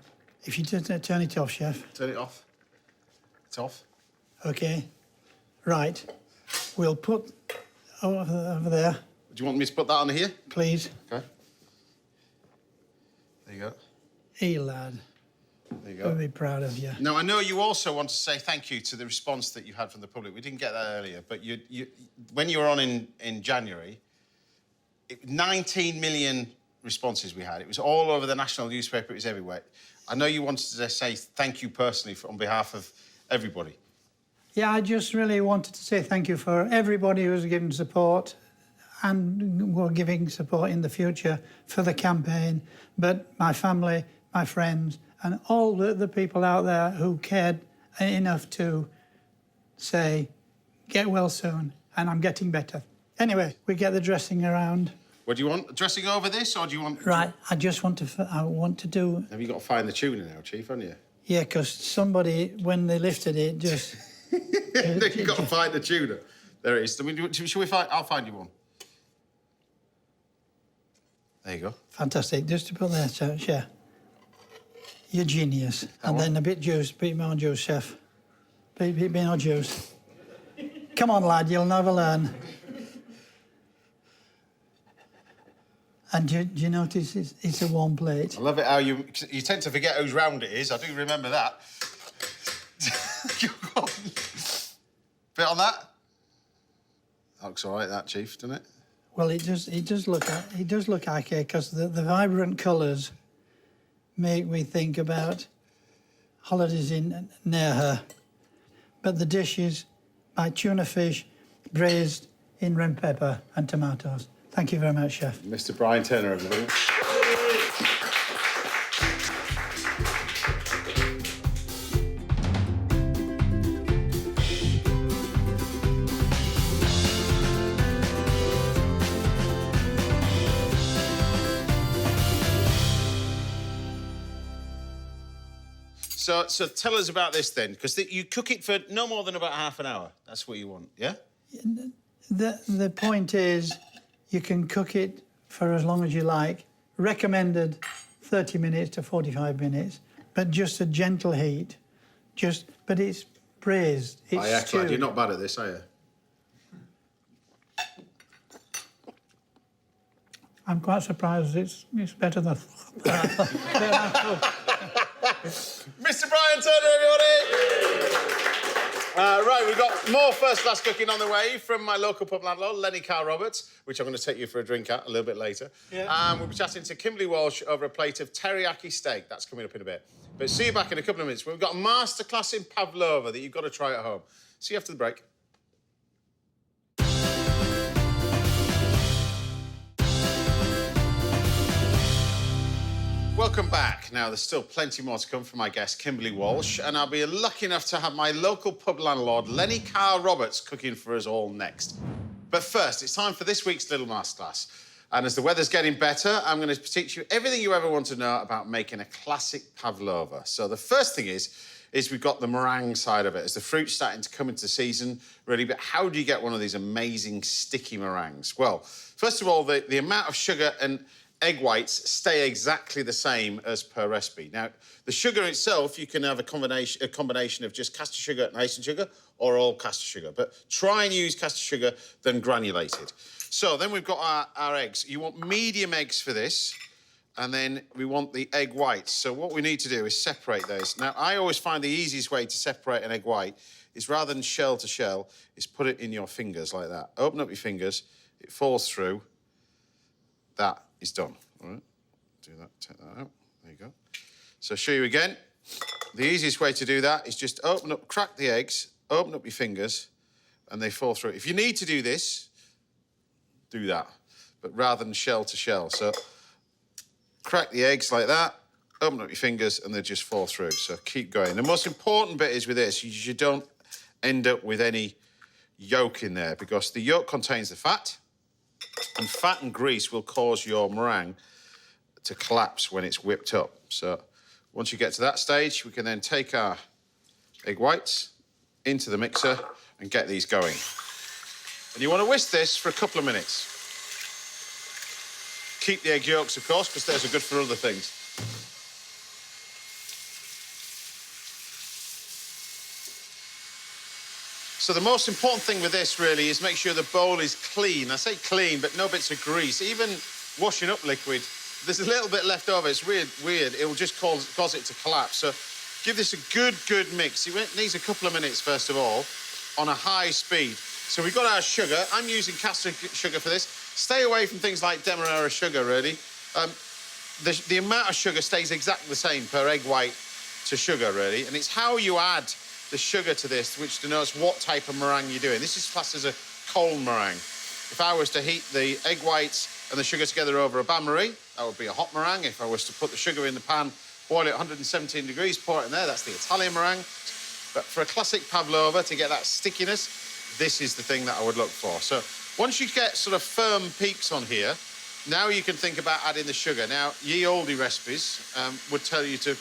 [SPEAKER 8] if you turn it off, chef.
[SPEAKER 6] Turn it off. It's off.
[SPEAKER 8] OK. Right. We'll put over there,
[SPEAKER 6] Do you want me to put that on here?
[SPEAKER 8] please.
[SPEAKER 6] Okay. There you go.
[SPEAKER 8] Hey, lad.
[SPEAKER 6] There you
[SPEAKER 8] I'll
[SPEAKER 6] go.
[SPEAKER 8] be proud of you.
[SPEAKER 6] Now, I know you also want to say thank you to the response that you had from the public. We didn't get that earlier, but when you were on in January, 19 million responses we had. It was all over the national newspaper. It was everywhere. I know you wanted to say thank you personally on behalf of everybody.
[SPEAKER 8] Yeah, I just really wanted to say thank you for everybody who's given support and will giving support in the future for the campaign, but my family, my friends, and all the people out there who cared enough to say, get well soon, and I'm getting better. Anyway, we get the dressing around.
[SPEAKER 6] What do you want? Dressing over this, or do you want...
[SPEAKER 8] Right, I want to do...
[SPEAKER 6] Have you got to find the tuner now, Chief, haven't you?
[SPEAKER 8] Yeah, because somebody, when they lifted it, just...
[SPEAKER 6] You've got to find the tuner. There it is. I mean, shall we find... I'll find you one. There you go.
[SPEAKER 8] Fantastic. Just to put that out, yeah. You're genius. And then a bit more juice, chef. Bit more juice. Come on, lad, you'll never learn. And do you notice it's a warm plate?
[SPEAKER 6] I love it how you tend to forget whose round it is. I do remember that. Bit on that. That looks all right, that, Chief, doesn't it?
[SPEAKER 8] Well, it does look okay because the vibrant colours make me think about holidays in near her. But the dish is by tuna fish braised in red pepper and tomatoes. Thank you very much, Chef.
[SPEAKER 6] Mr. Brian Turner, everybody. So tell us about this then, because you cook it for no more than about half an hour. That's what you want, yeah?
[SPEAKER 8] The point is, you can cook it for as long as you like. Recommended 30 minutes to 45 minutes, but just a gentle heat. But it's braised. It's stewed.
[SPEAKER 6] You're not bad at this, are you?
[SPEAKER 8] I'm quite surprised it's better than...
[SPEAKER 6] Mr. Brian Turner, everybody! Right, we've got more first-class cooking on the way from my local pub landlord, Lenny Carr-Roberts, which I'm going to take you for a drink at a little bit later. Yeah. We'll be chatting to Kimberley Walsh over a plate of teriyaki steak. That's coming up in a bit. But see you back in a couple of minutes. We've got a masterclass in pavlova that you've got to try at home. See you after the break. Welcome back. Now, there's still plenty more to come from my guest, Kimberley Walsh, and I'll be lucky enough to have my local pub landlord, Lenny Carr-Roberts, cooking for us all next. But first, it's time for this week's little masterclass. And as the weather's getting better, I'm going to teach you everything you ever want to know about making a classic pavlova. So the first thing is we've got the meringue side of it. As the fruit's starting to come into season, really, but how do you get one of these amazing sticky meringues? Well, first of all, the amount of sugar and egg whites stay exactly the same as per recipe. Now, the sugar itself, you can have a combination of just caster sugar and icing sugar or all caster sugar, but try and use caster sugar than granulated. So then we've got our eggs. You want medium eggs for this, and then we want the egg whites. So what we need to do is separate those. Now, I always find the easiest way to separate an egg white is rather than shell to shell, is put it in your fingers like that. Open up your fingers, it falls through, that is done. All right, do that, take that out. There you go. So I'll show you again. The easiest way to do that is just open up, crack the eggs, open up your fingers, and they fall through. If you need to do this, do that, but rather than shell to shell. So crack the eggs like that, open up your fingers, and they just fall through. So keep going. The most important bit is with this, you don't end up with any yolk in there because the yolk contains the fat, and fat and grease will cause your meringue to collapse when it's whipped up. So once you get to that stage, we can then take our egg whites into the mixer and get these going. And you want to whisk this for a couple of minutes. Keep the egg yolks, of course, because those are good for other things. So the most important thing with this, really, is make sure the bowl is clean. I say clean, but no bits of grease. Even washing up liquid, there's a little bit left over. It's weird. It will just cause it to collapse. So give this a good mix. It needs a couple of minutes, first of all, on a high speed. So we've got our sugar. I'm using caster sugar for this. Stay away from things like demerara sugar, really. The amount of sugar stays exactly the same per egg white to sugar, really. And it's how you add the sugar to this which denotes what type of meringue you're doing. This is classed as a cold meringue. If I was to heat the egg whites and the sugar together over a bain-marie, that would be a hot meringue. If I was to put the sugar in the pan, boil it at 117 degrees, pour it in there, that's the Italian meringue. But for a classic pavlova, to get that stickiness, this is the thing that I would look for. So once you get sort of firm peaks on here, now you can think about adding the sugar. Now, ye oldie recipes would tell you to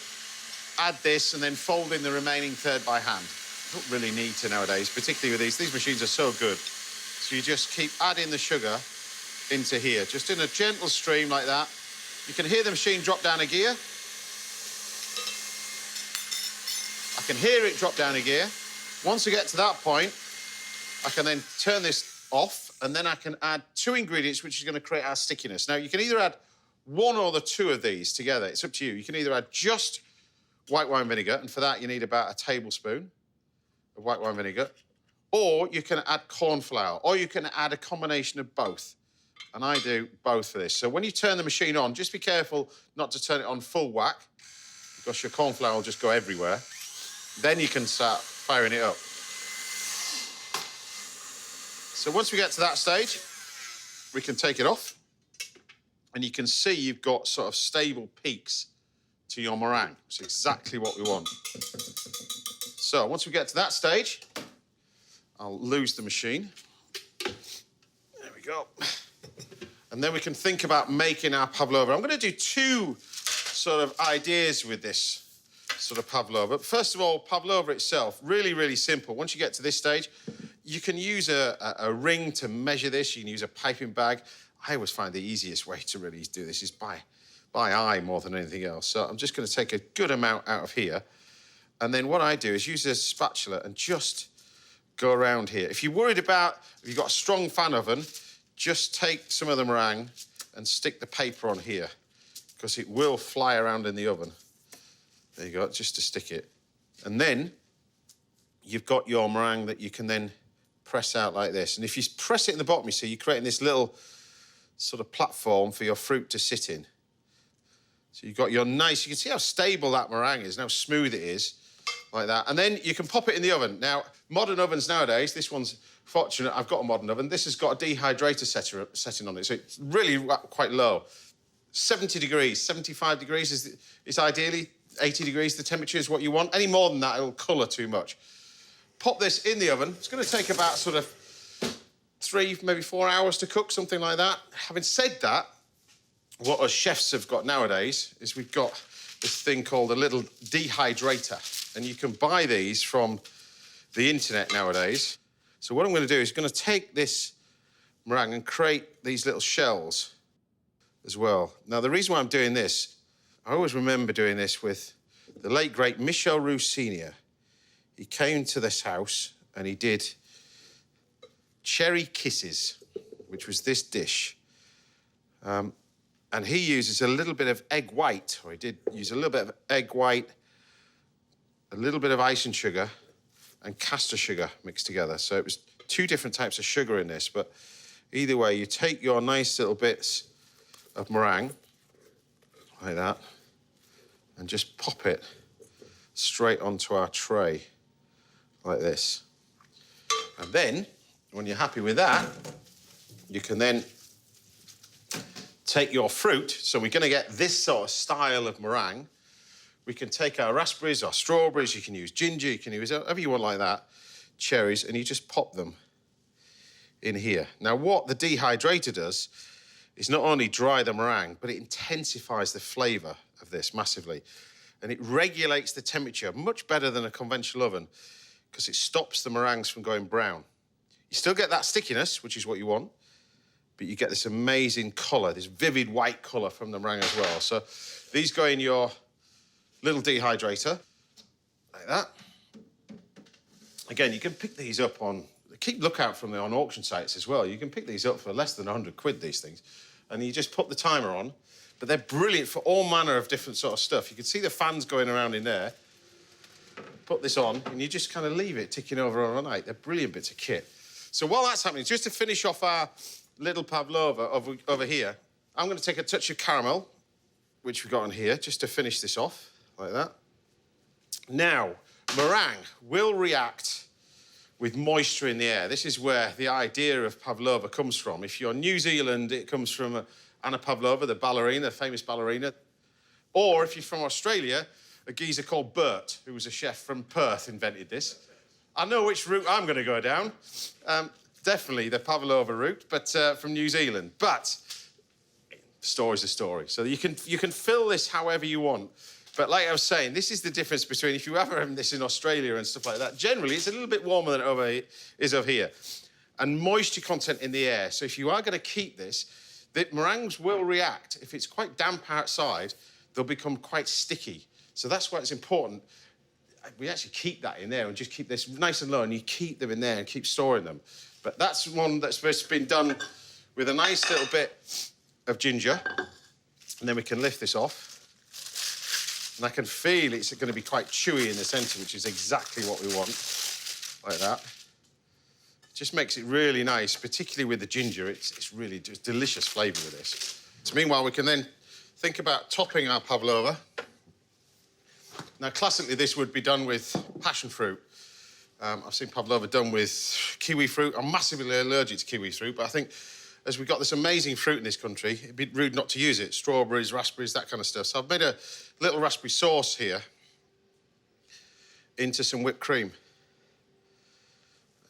[SPEAKER 6] add this and then fold in the remaining third by hand. You don't really need to nowadays, particularly with these. These machines are so good. So you just keep adding the sugar into here, just in a gentle stream like that. You can hear the machine drop down a gear. I can hear it drop down a gear. Once I get to that point, I can then turn this off, and then I can add 2 ingredients, which is going to create our stickiness. Now, you can either add 1 or the 2 of these together. It's up to you. You can either add just white wine vinegar, and for that, you need about a tablespoon of white wine vinegar, or you can add corn flour, or you can add a combination of both. And I do both for this. So when you turn the machine on, just be careful not to turn it on full whack, because your corn flour will just go everywhere. Then you can start firing it up. So once we get to that stage, we can take it off, and you can see you've got sort of stable peaks to your meringue. It's exactly what we want. So once we get to that stage, I'll lose the machine. There we go. And then we can think about making our pavlova. I'm going to do 2 sort of ideas with this sort of pavlova. First of all, pavlova itself, really, really simple. Once you get to this stage, you can use a ring to measure this. You can use a piping bag. I always find the easiest way to really do this is by eye more than anything else. So I'm just going to take a good amount out of here. And then what I do is use a spatula and just go around here. If you're worried about, if you've got a strong fan oven, just take some of the meringue and stick the paper on here, because it will fly around in the oven. There you go, just to stick it. And then you've got your meringue that you can then press out like this. And if you press it in the bottom, you see, you're creating this little sort of platform for your fruit to sit in. So you've got your nice, you can see how stable that meringue is and how smooth it is, like that. And then you can pop it in the oven. Now, modern ovens nowadays, this one's fortunate, I've got a modern oven. This has got a dehydrator setting on it, so it's really quite low. 70 degrees, 75 degrees is ideally, 80 degrees, the temperature is what you want. Any more than that, it'll colour too much. Pop this in the oven. It's going to take about sort of 3, maybe 4 hours to cook, something like that. Having said that, what us chefs have got nowadays is we've got this thing called a little dehydrator, and you can buy these from the internet nowadays. So what I'm going to do is going to take this meringue and create these little shells as well. Now, the reason why I'm doing this, I always remember doing this with the late, great Michel Roux Senior. He came to this house and he did cherry kisses, which was this dish. And he uses a little bit of egg white, or he did use a little bit of egg white, a little bit of icing sugar, and castor sugar mixed together. So it was 2 different types of sugar in this, but either way, you take your nice little bits of meringue, like that, and just pop it straight onto our tray, like this. And then, when you're happy with that, you can then take your fruit. So we're going to get this sort of style of meringue. We can take our raspberries or strawberries, you can use ginger, you can use whatever you want like that, cherries, and you just pop them in here. Now, what the dehydrator does is not only dry the meringue, but it intensifies the flavour of this massively. And it regulates the temperature much better than a conventional oven, because it stops the meringues from going brown. You still get that stickiness, which is what you want, but you get this amazing colour, this vivid white colour from the meringue as well. So these go in your little dehydrator, like that. Again, you can pick these up on, keep lookout from on auction sites as well. You can pick these up for less than 100 quid, these things. And you just put the timer on, but they're brilliant for all manner of different sort of stuff. You can see the fans going around in there. Put this on, and you just kind of leave it ticking over overnight. They're brilliant bits of kit. So while that's happening, just to finish off our little pavlova over here, I'm going to take a touch of caramel, which we've got on here, just to finish this off, like that. Now, meringue will react with moisture in the air. This is where the idea of pavlova comes from. If you're New Zealand, it comes from Anna Pavlova, the ballerina, the famous ballerina. Or if you're from Australia, a geezer called Bert, who was a chef from Perth, invented this. I know which route I'm going to go down. Definitely the pavlova route, but from New Zealand. But story's a story. So you can fill this however you want. But like I was saying, this is the difference between if you ever have this in Australia and stuff like that. Generally, it's a little bit warmer than it is over here. And moisture content in the air. So if you are going to keep this, the meringues will react. If it's quite damp outside, they'll become quite sticky. So that's why it's important. We actually keep that in there and just keep this nice and low, and you keep them in there and keep storing them. But that's one that's supposed to have been done with a nice little bit of ginger. And then we can lift this off. And I can feel it's going to be quite chewy in the centre, which is exactly what we want, like that. It just makes it really nice, particularly with the ginger. It's really just delicious flavour with this. So meanwhile, we can then think about topping our pavlova. Now, classically, this would be done with passion fruit. I've seen pavlova done with kiwi fruit. I'm massively allergic to kiwi fruit, but I think as we've got this amazing fruit in this country, it'd be rude not to use it. Strawberries, raspberries, that kind of stuff. So I've made a little raspberry sauce here into some whipped cream.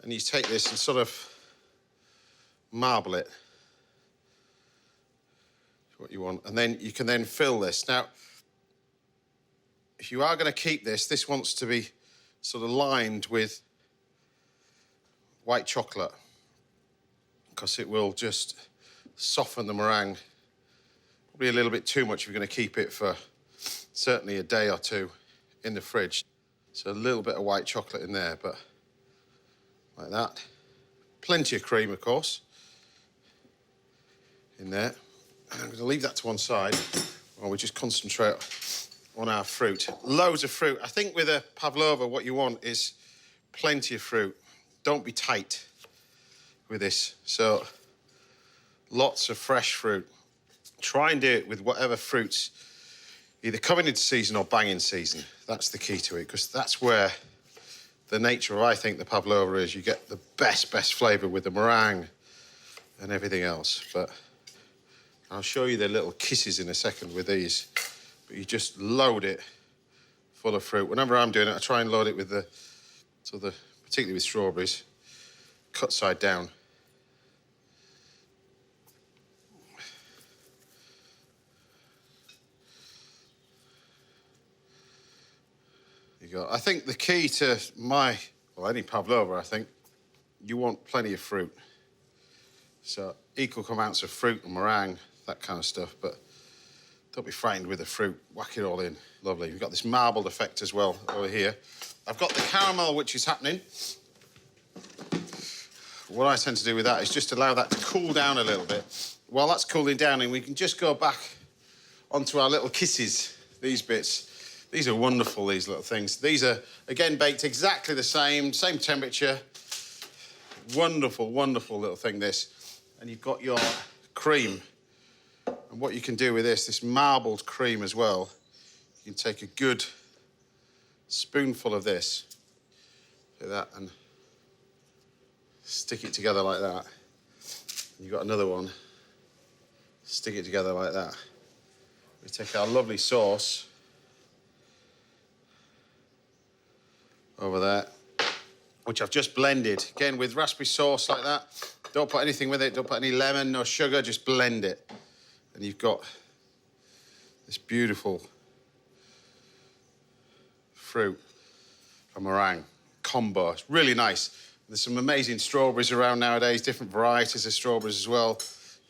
[SPEAKER 6] And you take this and sort of marble it. What you want. And then you can then fill this. Now, if you are going to keep this, this wants to be sort of lined with white chocolate, because it will just soften the meringue. Probably a little bit too much if you're going to keep it for certainly a day or two in the fridge. So a little bit of white chocolate in there, but like that. Plenty of cream, of course, in there. And I'm going to leave that to one side while we just concentrate on our fruit. Loads of fruit. I think with a pavlova, what you want is plenty of fruit. Don't be tight with this. So lots of fresh fruit. Try and do it with whatever fruits either coming into season or bang in season. That's the key to it, because that's where the nature of, I think, the pavlova is. You get the best flavour with the meringue and everything else. But I'll show you the little kisses in a second with these. But you just load it full of fruit. Whenever I'm doing it, I try and load it with particularly with strawberries, cut side down. You go. I think the key to any pavlova, I think, you want plenty of fruit. So equal amounts of fruit and meringue, that kind of stuff, but don't be frightened with the fruit. Whack it all in. Lovely. We've got this marbled effect as well over here. I've got the caramel, which is happening. What I tend to do with that is just allow that to cool down a little bit. While that's cooling down, and we can just go back onto our little kisses, these bits. These are wonderful, these little things. These are, again, baked exactly the same temperature. Wonderful, wonderful little thing, this. And you've got your cream. And what you can do with this marbled cream as well, you can take a good spoonful of this, like that, and stick it together like that. And you've got another one, stick it together like that. We take our lovely sauce over there, which I've just blended. Again, with raspberry sauce like that. Don't put anything with it, don't put any lemon, no sugar, just blend it. And you've got this beautiful fruit and meringue combo. It's really nice. There's some amazing strawberries around nowadays, different varieties of strawberries as well.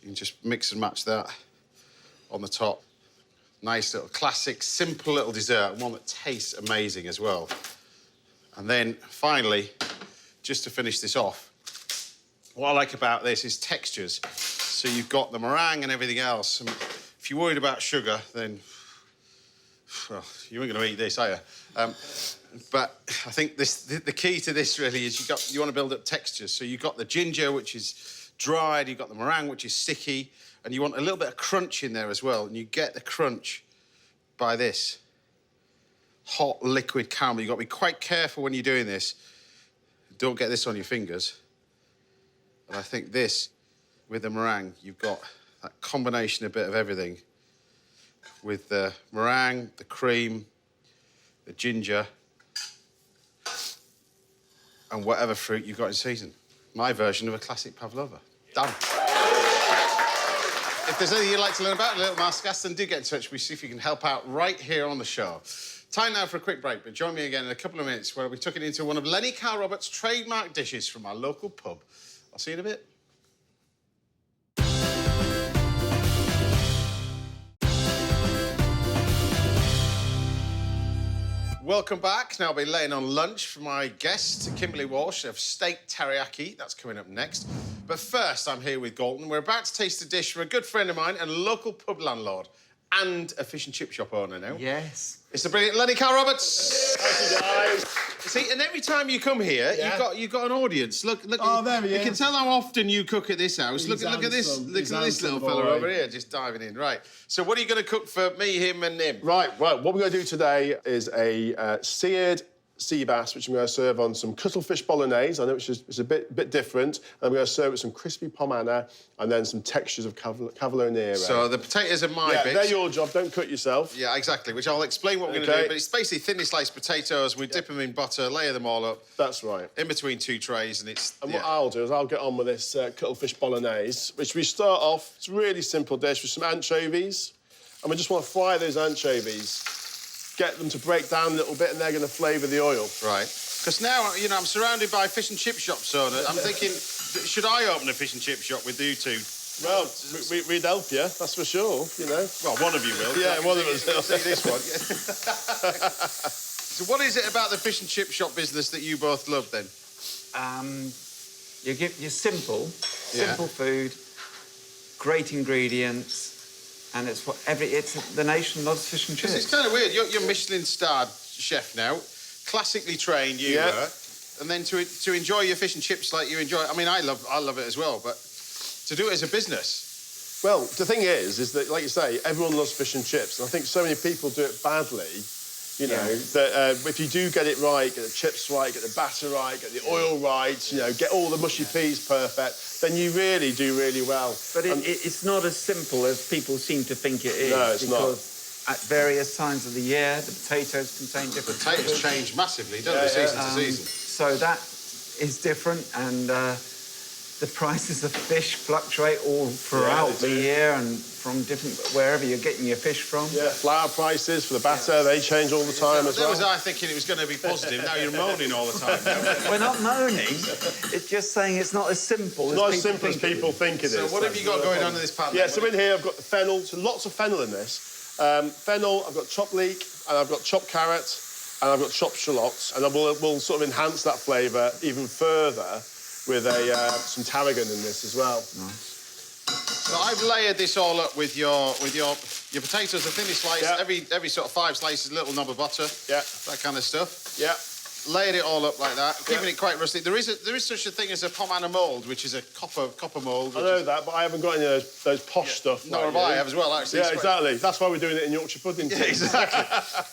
[SPEAKER 6] You can just mix and match that on the top. Nice little classic, simple little dessert, one that tastes amazing as well. And then, finally, just to finish this off, what I like about this is textures. So you've got the meringue and everything else. And if you're worried about sugar, then, well, you ain't going to eat this, are you? But I think the key to this really is you want to build up textures. So you've got the ginger, which is dried, you've got the meringue, which is sticky, and you want a little bit of crunch in there as well. And you get the crunch by this hot liquid caramel. You've got to be quite careful when you're doing this. Don't get this on your fingers. And I think this, with the meringue, you've got that combination, a bit of everything. With the meringue, the cream, the ginger, and whatever fruit you've got in season. My version of a classic pavlova. Done. If there's anything you'd like to learn about Little Mascas, then do get in touch with me, see if you can help out right here on the show. Time now for a quick break, but join me again in a couple of minutes where we'll be tucking into one of Lenny Carr-Roberts' trademark dishes from our local pub. I'll see you in a bit. Welcome back. Now I'll be laying on lunch for my guest, Kimberley Walsh, of steak teriyaki. That's coming up next. But first, I'm here with Galton. We're about to taste a dish from a good friend of mine and local pub landlord and a fish and chip shop owner now.
[SPEAKER 3] Yes.
[SPEAKER 6] It's the brilliant Lenny Carr-Roberts.
[SPEAKER 7] Thank you, guys.
[SPEAKER 6] See, and every time you come here, you've got an audience. Look.
[SPEAKER 7] Oh, there he is.
[SPEAKER 6] You can tell how often you cook at this house. Look at this.
[SPEAKER 7] Handsome.
[SPEAKER 6] Look
[SPEAKER 7] He's
[SPEAKER 6] at this little
[SPEAKER 7] handsome
[SPEAKER 6] fella
[SPEAKER 7] boy.
[SPEAKER 6] over here, just diving in. Right. So, what are you going to cook for me, him, and him?
[SPEAKER 7] Right. What we're going to do today is a seared sea bass, which I'm going to serve on some cuttlefish bolognese. I know it's a bit different. And I'm going to serve it with some crispy pomana and then some textures of cavolo nero.
[SPEAKER 6] So the potatoes are my bits.
[SPEAKER 7] They're your job. Don't cut yourself.
[SPEAKER 6] Yeah, exactly, which I'll explain what we're going to do. But it's basically thinly sliced potatoes. We dip them in butter, layer them all up.
[SPEAKER 7] That's right.
[SPEAKER 6] In between two trays, and it's...
[SPEAKER 7] And what I'll do is I'll get on with this cuttlefish bolognese, which we start off, it's a really simple dish with some anchovies. And we just want to fry those anchovies, get them to break down a little bit, and they're going to flavour the oil.
[SPEAKER 6] Right. Because now, you know, I'm surrounded by fish and chip shops, so I'm thinking, should I open a fish and chip shop with you two?
[SPEAKER 7] Well, we'd help you, that's for sure, you know.
[SPEAKER 6] Well, one of you will.
[SPEAKER 7] Yeah, one of us will.
[SPEAKER 6] See this one. So what is it about the fish and chip shop business that you both love, then?
[SPEAKER 3] You're simple food, great ingredients, and it's the nation loves fish and chips.
[SPEAKER 6] It's kind of weird. You're Michelin-starred chef now, classically trained. You were, and then to enjoy your fish and chips like you enjoy. I mean, I love it as well, but to do it as a business.
[SPEAKER 7] Well, the thing is that, like you say, everyone loves fish and chips, and I think so many people do it badly. You know, that if you do get it right, get the chips right, get the batter right, get the oil right, you know, get all the mushy peas perfect, then you really do really well.
[SPEAKER 3] But it's not as simple as people seem to think it is.
[SPEAKER 7] No, it's
[SPEAKER 3] because at various times of the year, the potatoes contain different
[SPEAKER 6] Potatoes change massively, don't they, season to season?
[SPEAKER 3] So that is different, and the prices of fish fluctuate all throughout the year and from wherever you're getting your fish from.
[SPEAKER 7] Yeah, flour prices for the batter, they change all the time as well.
[SPEAKER 6] That was I thinking it was going to be positive. Now you're moaning all the time.
[SPEAKER 3] We're not moaning. It's just saying it's not as simple
[SPEAKER 7] as people think it is.
[SPEAKER 6] So what have you got going on in this pan?
[SPEAKER 7] Yeah, so in here I've got the fennel, so lots of fennel in this. Fennel, I've got chopped leek, and I've got chopped carrot, and I've got chopped shallots, and we'll sort of enhance that flavour even further with some tarragon in this as well.
[SPEAKER 3] Nice.
[SPEAKER 6] So I've layered this all up with your potatoes are thinly sliced. Every sort of 5 slices, a little knob of butter.
[SPEAKER 7] Yeah.
[SPEAKER 6] That kind of stuff.
[SPEAKER 7] Yeah.
[SPEAKER 6] Layered it all up like that, keeping it quite rustic. There is such a thing as a pomana mould, which is a copper mould.
[SPEAKER 7] I know that, but I haven't got any of those posh stuff.
[SPEAKER 6] Nor have I as well, actually.
[SPEAKER 7] Yeah, exactly. That's why we're doing it in Yorkshire pudding.
[SPEAKER 6] Yeah, exactly.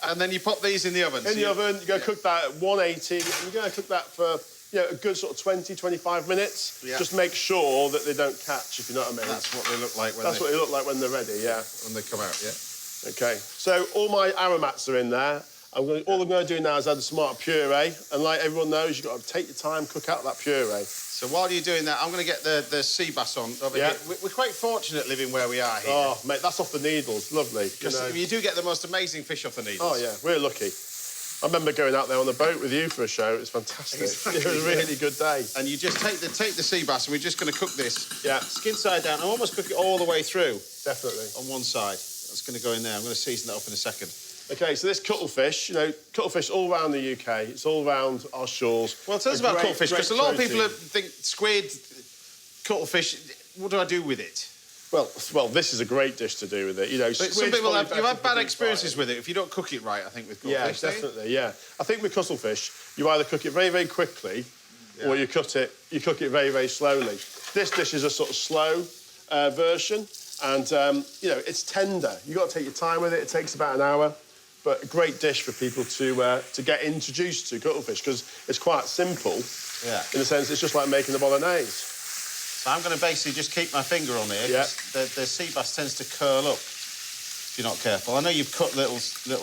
[SPEAKER 6] And then you pop these in the oven.
[SPEAKER 7] In the oven, you go cook that at 180, and you're going to cook that for a good sort of 20, 25 minutes. Yeah. Just make sure that they don't catch, if you know what I mean.
[SPEAKER 6] That's what they look like when
[SPEAKER 7] what they look like when they're ready, yeah.
[SPEAKER 6] When they come out, yeah.
[SPEAKER 7] OK, so all my aromats are in there. All I'm going to do now is add the tomato puree, and like everyone knows, you've got to take your time, cook out that puree.
[SPEAKER 6] So while you're doing that, I'm going to get the sea bass on over here. We're quite fortunate living where we are here.
[SPEAKER 7] Oh, mate, that's off the needles. Lovely.
[SPEAKER 6] Because you do get the most amazing fish off the needles.
[SPEAKER 7] Oh, yeah, we're lucky. I remember going out there on the boat with you for a show. It was fantastic. Exactly. It was a really good day.
[SPEAKER 6] And you just take the sea bass, and we're just going to cook this. Yeah. Skin side down. and almost cook it all the way through. Definitely. On one side. That's going to go in there. I'm going to season that up in a second.
[SPEAKER 7] OK, so this cuttlefish, cuttlefish all around the UK. It's all around our shores.
[SPEAKER 6] Well, tell us about cuttlefish, because a lot of people think squid, cuttlefish, what do I do with it?
[SPEAKER 7] Well, this is a great dish to do with it.
[SPEAKER 6] But some people have bad experiences with it if you don't cook it right, I think, with cuttlefish.
[SPEAKER 7] Yeah, definitely, yeah. I think with cuttlefish, you either cook it very, very quickly or you cook it very, very slowly. This dish is a sort of slow version, and, it's tender. You've got to take your time with it. It takes about an hour. But a great dish for people to get introduced to cuttlefish, because it's quite simple. Yeah. In a sense, it's just like making a bolognese.
[SPEAKER 6] So I'm going to basically just keep my finger on here, because the sea bass tends to curl up. if you're not careful. I know you've cut little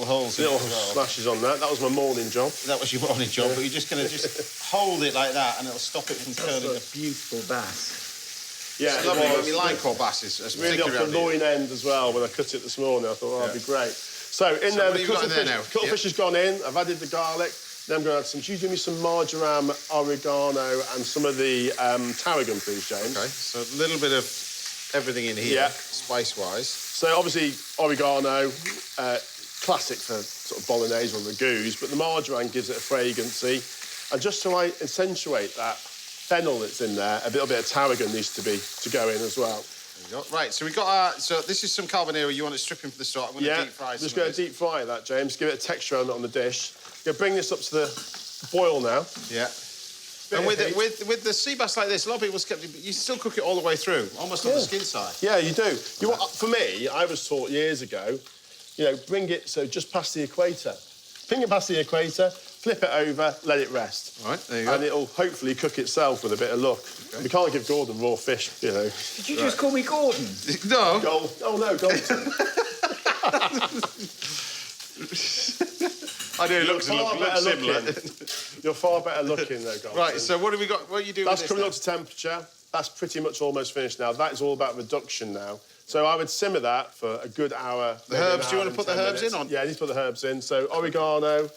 [SPEAKER 6] holes in it
[SPEAKER 7] Little
[SPEAKER 6] as well.
[SPEAKER 7] slashes on that. That was my morning job.
[SPEAKER 6] That was your morning job, but you're just going to just hold it like that and it'll stop it from curling.
[SPEAKER 3] a beautiful bass.
[SPEAKER 7] Yeah,
[SPEAKER 6] It's lovely when you line core basses.
[SPEAKER 7] really off the loin end as well. When I cut it this morning, I thought, oh, that'd be great. So in there,
[SPEAKER 6] what
[SPEAKER 7] the
[SPEAKER 6] have you got in there now?
[SPEAKER 7] cuttlefish has gone in. I've added the garlic. Then I'm going to add some. Could you give me some marjoram, oregano, and some of the tarragon, please, James?
[SPEAKER 6] Okay, so a little bit of everything in here,
[SPEAKER 7] Yeah.
[SPEAKER 6] spice-wise.
[SPEAKER 7] So obviously oregano, classic for sort of bolognese or ragout, but the marjoram gives it a fragrancy. And just to accentuate that fennel that's in there, a little bit of tarragon needs to go in as well.
[SPEAKER 6] There you go. Right, so we've got our... So this is some carbonara. You want to strip him for the start. I'm going to deep fry
[SPEAKER 7] just
[SPEAKER 6] some
[SPEAKER 7] going
[SPEAKER 6] of
[SPEAKER 7] to
[SPEAKER 6] this.
[SPEAKER 7] deep fry that, James. Give it a texture element on the dish. Going to bring this up to the boil now.
[SPEAKER 6] Yeah.
[SPEAKER 7] Bit
[SPEAKER 6] And
[SPEAKER 7] of heat.
[SPEAKER 6] with the sea bass like this, a lot of people you still cook it all the way through, almost on the skin side.
[SPEAKER 7] Yeah, you do. For me, I was taught years ago, bring it so just past the equator. Bring it past the equator, flip it over, let it rest.
[SPEAKER 6] All right, there you go.
[SPEAKER 7] And it'll hopefully cook itself with a bit of luck. Okay. We can't give Gordon raw fish,
[SPEAKER 3] Did you just call me Gordon?
[SPEAKER 6] No.
[SPEAKER 7] Oh, no, Gordon.
[SPEAKER 6] I do. It looks similar.
[SPEAKER 7] You're far better looking, though, Gordon.
[SPEAKER 6] Right, so what have we got? What are you doing
[SPEAKER 7] That's
[SPEAKER 6] with this
[SPEAKER 7] coming
[SPEAKER 6] now?
[SPEAKER 7] up to temperature. That's pretty much almost finished now. That is all about reduction now. So I would simmer that for a good hour.
[SPEAKER 6] The herbs, do you want to put the herbs in on?
[SPEAKER 7] Yeah, I need to put the herbs in. So oregano,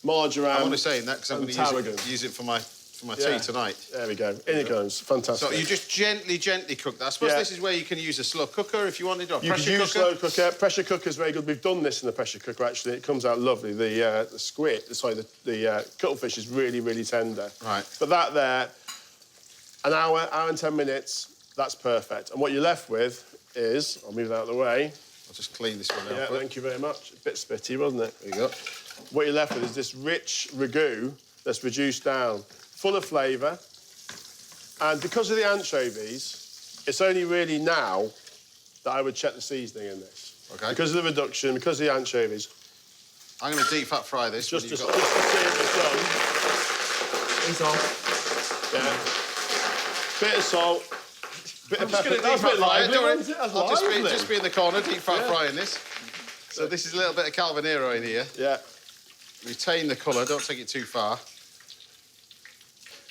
[SPEAKER 7] marjoram,
[SPEAKER 6] I'm only saying that because I'm going to
[SPEAKER 7] tarragon.
[SPEAKER 6] use it for my tea tonight.
[SPEAKER 7] There we go. In it goes. Fantastic.
[SPEAKER 6] So you just gently cook that. I suppose this is where you can use a slow cooker if you wanted, or a
[SPEAKER 7] You could
[SPEAKER 6] pressure
[SPEAKER 7] use
[SPEAKER 6] cooker.
[SPEAKER 7] slow cooker. Pressure cooker's very good. We've done this in the pressure cooker, actually. It comes out lovely. The the cuttlefish is really, really tender.
[SPEAKER 6] Right.
[SPEAKER 7] But that there, an hour and 10 minutes, that's perfect. And what you're left with is, I'll move that out of the way.
[SPEAKER 6] I'll just clean this one out.
[SPEAKER 7] Yeah, thank you very much. A bit spitty, wasn't it?
[SPEAKER 6] There you go.
[SPEAKER 7] What you're left with is this rich ragout that's reduced down, full of flavour. And because of the anchovies, it's only really now that I would check the seasoning in this.
[SPEAKER 6] Okay.
[SPEAKER 7] Because of the reduction, because of the anchovies.
[SPEAKER 6] I'm going to deep fat fry this.
[SPEAKER 7] Just to see if it's done.
[SPEAKER 3] He's off.
[SPEAKER 7] Yeah. Bit of salt. Bit of pepper. That's a bit lively, wasn't it? That's
[SPEAKER 6] I'll
[SPEAKER 7] lively.
[SPEAKER 6] just be in the corner, deep fat frying this. So this is a little bit of carbonara in here.
[SPEAKER 7] Yeah.
[SPEAKER 6] Retain the colour, don't take it too far.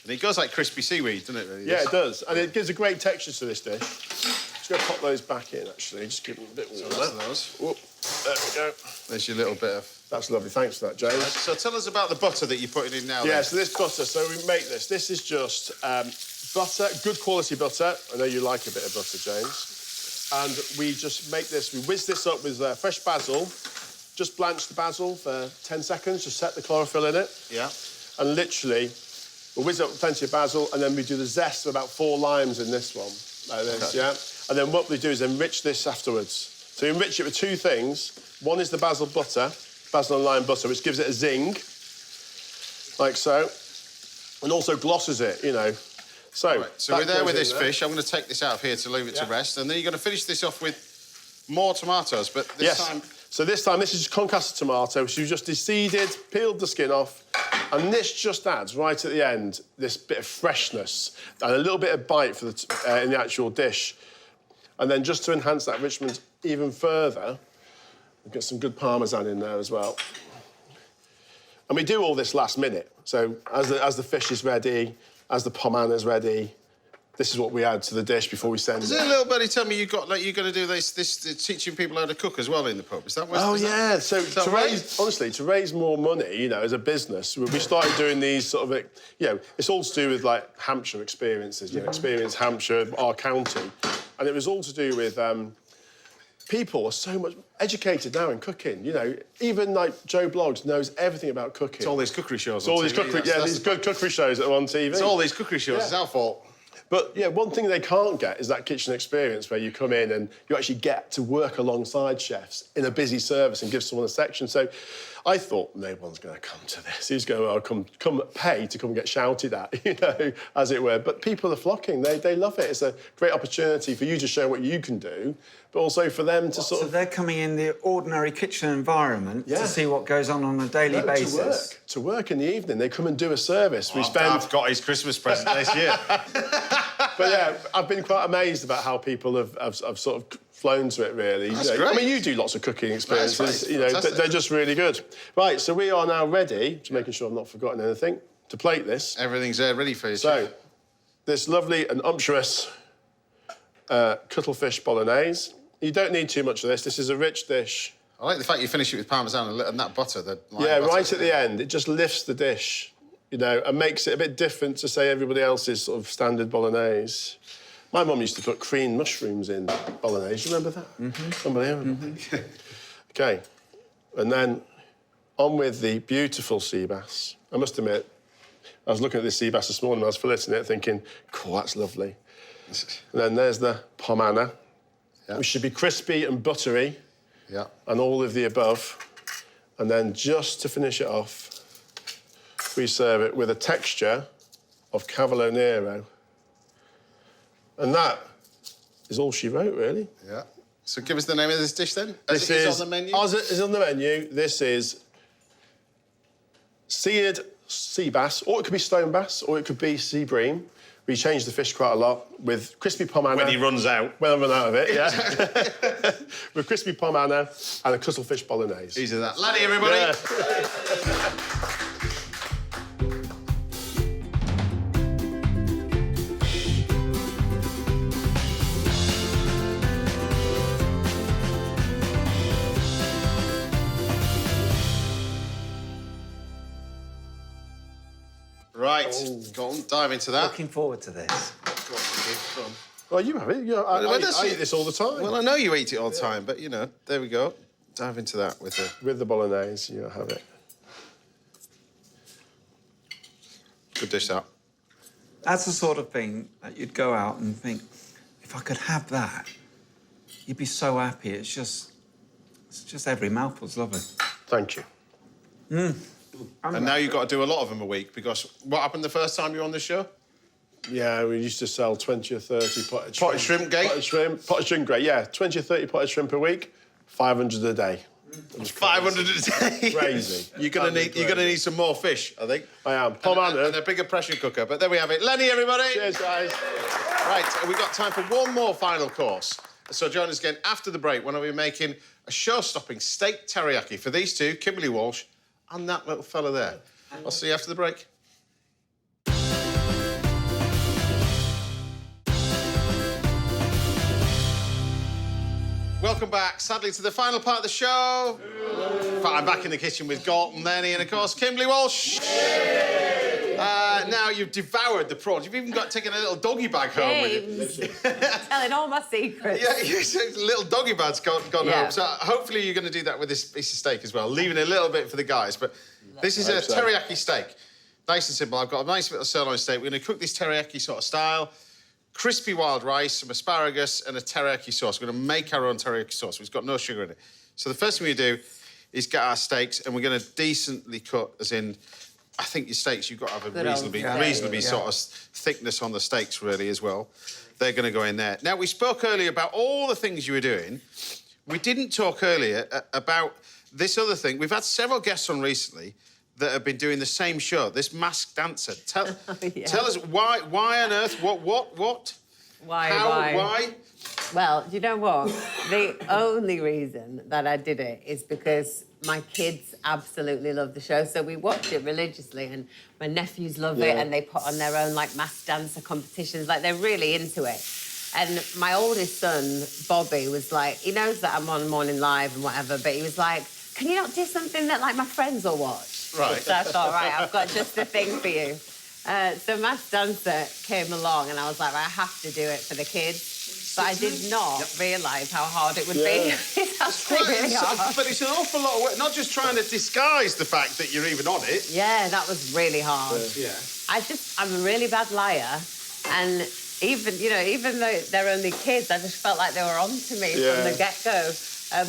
[SPEAKER 6] And it goes like crispy seaweed, doesn't it, really?
[SPEAKER 7] Yeah, it does. And it gives a great texture to this dish. Just going to pop those back in, actually. Just give them a bit more.
[SPEAKER 6] So that's those.
[SPEAKER 7] Whoop. There we go.
[SPEAKER 6] There's your little bit of...
[SPEAKER 7] That's lovely. Thanks for that, James.
[SPEAKER 6] So tell us about the butter that you're putting in now.
[SPEAKER 7] Yeah,
[SPEAKER 6] then.
[SPEAKER 7] so this butter, so we make this. This is just butter, good quality butter. I know you like a bit of butter, James. And we just make this, we whiz this up with fresh basil. Just blanch the basil for 10 seconds, just set the chlorophyll in it.
[SPEAKER 6] Yeah.
[SPEAKER 7] And literally, we'll whiz up with plenty of basil, and then we do the zest of about 4 limes in this one, like this, yeah? And then what we do is enrich this afterwards. So you enrich it with 2 things. One is the basil butter, basil and lime butter, which gives it a zing, like so, and also glosses it, So,
[SPEAKER 6] Right, so we're there with this fish. I'm going to take this out of here to leave it to rest, and then you're going to finish this off with more tomatoes, but this time...
[SPEAKER 7] So this time, this is concassed tomato, which you just de-seeded, peeled the skin off, and this just adds, right at the end, this bit of freshness and a little bit of bite for in the actual dish. And then just to enhance that enrichment even further, we've got some good Parmesan in there as well. And we do all this last minute. So as the fish is ready, as the poman is ready, this is what we add to the dish before we send it.
[SPEAKER 6] Is it a little buddy tell me you're going to do this teaching people how to cook as well in the pub? Is that what?
[SPEAKER 7] Oh, yeah. So
[SPEAKER 6] right?
[SPEAKER 7] to raise more money, as a business, we started doing these sort of, it's all to do with, like, Hampshire experiences, Experience Hampshire, our county. And it was all to do with people are so much educated now in cooking, Even, like, Joe Bloggs knows everything about cooking.
[SPEAKER 6] It's all these cookery shows
[SPEAKER 7] It's all
[SPEAKER 6] on
[SPEAKER 7] these
[SPEAKER 6] TV.
[SPEAKER 7] cookery, these good cookery shows that are on TV.
[SPEAKER 6] It's all these cookery shows.
[SPEAKER 7] Yeah.
[SPEAKER 6] It's our fault.
[SPEAKER 7] But, one thing they can't get is that kitchen experience where you come in and you actually get to work alongside chefs in a busy service and give someone a section. So I thought, no one's going to come to this. Who's going to come pay to come and get shouted at, as it were. But people are flocking. They love it. It's a great opportunity for you to show what you can do, but also for them to
[SPEAKER 3] So they're coming in the ordinary kitchen environment to see what goes on a daily basis?
[SPEAKER 7] To work in the evening. They come and do a service.
[SPEAKER 6] I've got his Christmas present this year.
[SPEAKER 7] But, yeah, I've been quite amazed about how people have sort of flown to it, really.
[SPEAKER 2] That's
[SPEAKER 7] I
[SPEAKER 2] great.
[SPEAKER 7] mean, you do lots of cooking experiences.
[SPEAKER 2] That's
[SPEAKER 7] You know,
[SPEAKER 2] fantastic.
[SPEAKER 7] they're just really good. Right, so we are now ready, to making sure I've not forgotten anything, to plate this.
[SPEAKER 2] Everything's ready for you.
[SPEAKER 7] So, this lovely and umptuous cuttlefish bolognese. You don't need too much of this. This is a rich dish.
[SPEAKER 2] I like the fact you finish it with parmesan and that butter. The lime
[SPEAKER 7] Yeah,
[SPEAKER 2] butter.
[SPEAKER 7] right at the end. It just lifts the dish, you know, and makes it a bit different to, say, everybody else's sort of standard bolognese. My mum used to put cream mushrooms in bolognese. You remember that? Mm-hmm. Unbelievable. OK. And then on with the beautiful sea bass. I must admit, I was looking at this sea bass this morning, I was filleting it, thinking, cool, that's lovely. And then there's the pomana, which should be crispy and buttery, and all of the above. And then just to finish it off, we serve it with a texture of Cavolo Nero. And that is all she wrote, really.
[SPEAKER 2] Yeah. So give us the name of this dish then.
[SPEAKER 7] This
[SPEAKER 2] is on the menu.
[SPEAKER 7] As it is on the menu, this is seared sea bass, or it could be stone bass, or it could be sea bream. We change the fish quite a lot with crispy pomana.
[SPEAKER 6] When he runs out.
[SPEAKER 7] When I run out of it, yeah. With crispy pomana and a cuttlefish bolognese.
[SPEAKER 2] Easy that. Lenny, everybody.
[SPEAKER 7] Yeah.
[SPEAKER 2] Right, go on, dive into that.
[SPEAKER 3] Looking forward to this.
[SPEAKER 2] Go on.
[SPEAKER 7] Well, you have it. I eat this all the time.
[SPEAKER 2] Well, I know you eat it all the time, but, you know, there we go. Dive into that with the...
[SPEAKER 7] With the bolognese, you have it.
[SPEAKER 2] Good dish, that.
[SPEAKER 3] That's the sort of thing that you'd go out and think, if I could have that, you'd be so happy. It's just every mouthful's lovely.
[SPEAKER 7] Thank you.
[SPEAKER 2] And now you've got to do a lot of them a week, because what happened the first time you were on the show?
[SPEAKER 7] Yeah, we used to sell 20 or 30 potted shrimp.
[SPEAKER 2] Potted shrimp gate?
[SPEAKER 7] Potted shrimp gate, yeah. 20 or 30 potted shrimp a week, 500 a day.
[SPEAKER 2] 500 a day.
[SPEAKER 7] Crazy.
[SPEAKER 2] You're gonna need some more fish, I think.
[SPEAKER 7] I am.
[SPEAKER 2] And a bigger pressure cooker. But there we have it. Lenny, everybody.
[SPEAKER 7] Cheers, guys.
[SPEAKER 2] Right, we've got time for one more final course. So join us again after the break when I'll be making a show-stopping steak teriyaki for these two, Kimberley Walsh and that little fella there. I'll see you after the break. Welcome back, sadly, to the final part of the show. I'm back in the kitchen with Galton, Lenny, and, of course, Kimberley Walsh. Now you've devoured the prawns. You've even taken a little doggy bag home with you.
[SPEAKER 1] Telling all my secrets.
[SPEAKER 2] Yeah, little doggy bag's gone home. So hopefully you're going to do that with this piece of steak as well, leaving a little bit for the guys. But this is a teriyaki steak. Nice and simple. I've got a nice little sirloin steak. We're going to cook this teriyaki sort of style. Crispy wild rice, some asparagus, and a teriyaki sauce. We're going to make our own teriyaki sauce. It's got no sugar in it. So the first thing we do is get our steaks, and we're going to decently cut, as in, I think your steaks, you've got to have a reasonably sort of thickness on the steaks, really, as well. They're going to go in there. Now, we spoke earlier about all the things you were doing. We didn't talk earlier about this other thing. We've had several guests on recently that have been doing the same show, this masked dancer. Tell us why on earth, what? Why?
[SPEAKER 1] Well, do you know what? The only reason that I did it is because my kids absolutely love the show, so we watch it religiously, and my nephews love it, and they put on their own, like, masked dancer competitions. Like, they're really into it. And my oldest son, Bobby, was like, he knows that I'm on Morning Live and whatever, but he was like, can you not do something that, like, my friends will watch?
[SPEAKER 2] Right.
[SPEAKER 1] So I thought, right, I've got just the thing for you. So Masked Dancer came along, and I was like, I have to do it for the kids. But I did not realise how hard it would be. It's actually really hard.
[SPEAKER 2] But it's an awful lot of work, not just trying to disguise the fact that you're even on it.
[SPEAKER 1] Yeah, that was really hard. I'm a really bad liar, and even though they're only kids, I just felt like they were on to me from the get-go.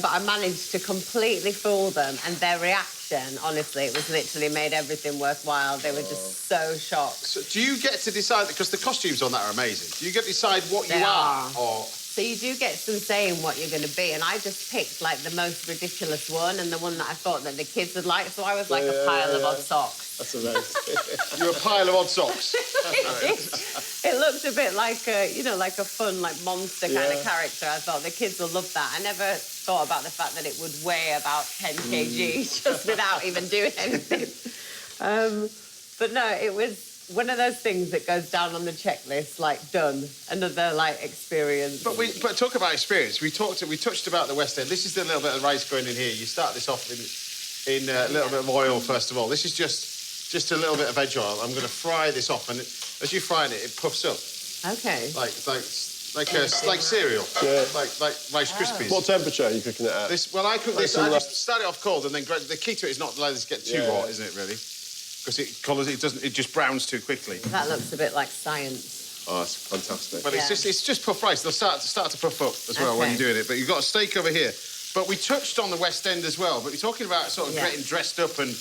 [SPEAKER 1] But I managed to completely fool them, and their reaction, honestly, it was literally made everything worthwhile. They were just so shocked.
[SPEAKER 2] So do you get to decide, because the costumes on that are amazing, do you get to decide what you are? Or...
[SPEAKER 1] So you do get some say in what you're going to be, and I just picked, like, the most ridiculous one and the one that I thought that the kids would like, so I was like a pile of odd socks.
[SPEAKER 7] That's amazing.
[SPEAKER 2] You're a pile of odd socks.
[SPEAKER 1] It looked a bit like like a fun, like monster kind of character. I thought the kids will love that. I never thought about the fact that it would weigh about 10 kg just without even doing anything. But no, it was one of those things that goes down on the checklist, like done, another like experience.
[SPEAKER 6] But talk about experience. We touched about the West End. This is the little bit of rice going in here. You start this off in a little bit of oil first of all. This is just a little bit of veg oil. I'm going to fry this off, and as you fry it puffs up.
[SPEAKER 1] Okay.
[SPEAKER 6] Like cereal. Yeah. Like Rice Krispies.
[SPEAKER 7] What temperature are you cooking it at?
[SPEAKER 6] I cook this. I just start it off cold, and then the key to it is not to let this get too hot, isn't it? Really, because it just browns too quickly.
[SPEAKER 1] That looks a bit like science.
[SPEAKER 7] Oh, it's fantastic.
[SPEAKER 6] Well, it's just puff rice. They'll start to puff up as well when you're doing it. But you've got a steak over here. But we touched on the West End as well. But you're talking about sort of getting dressed up and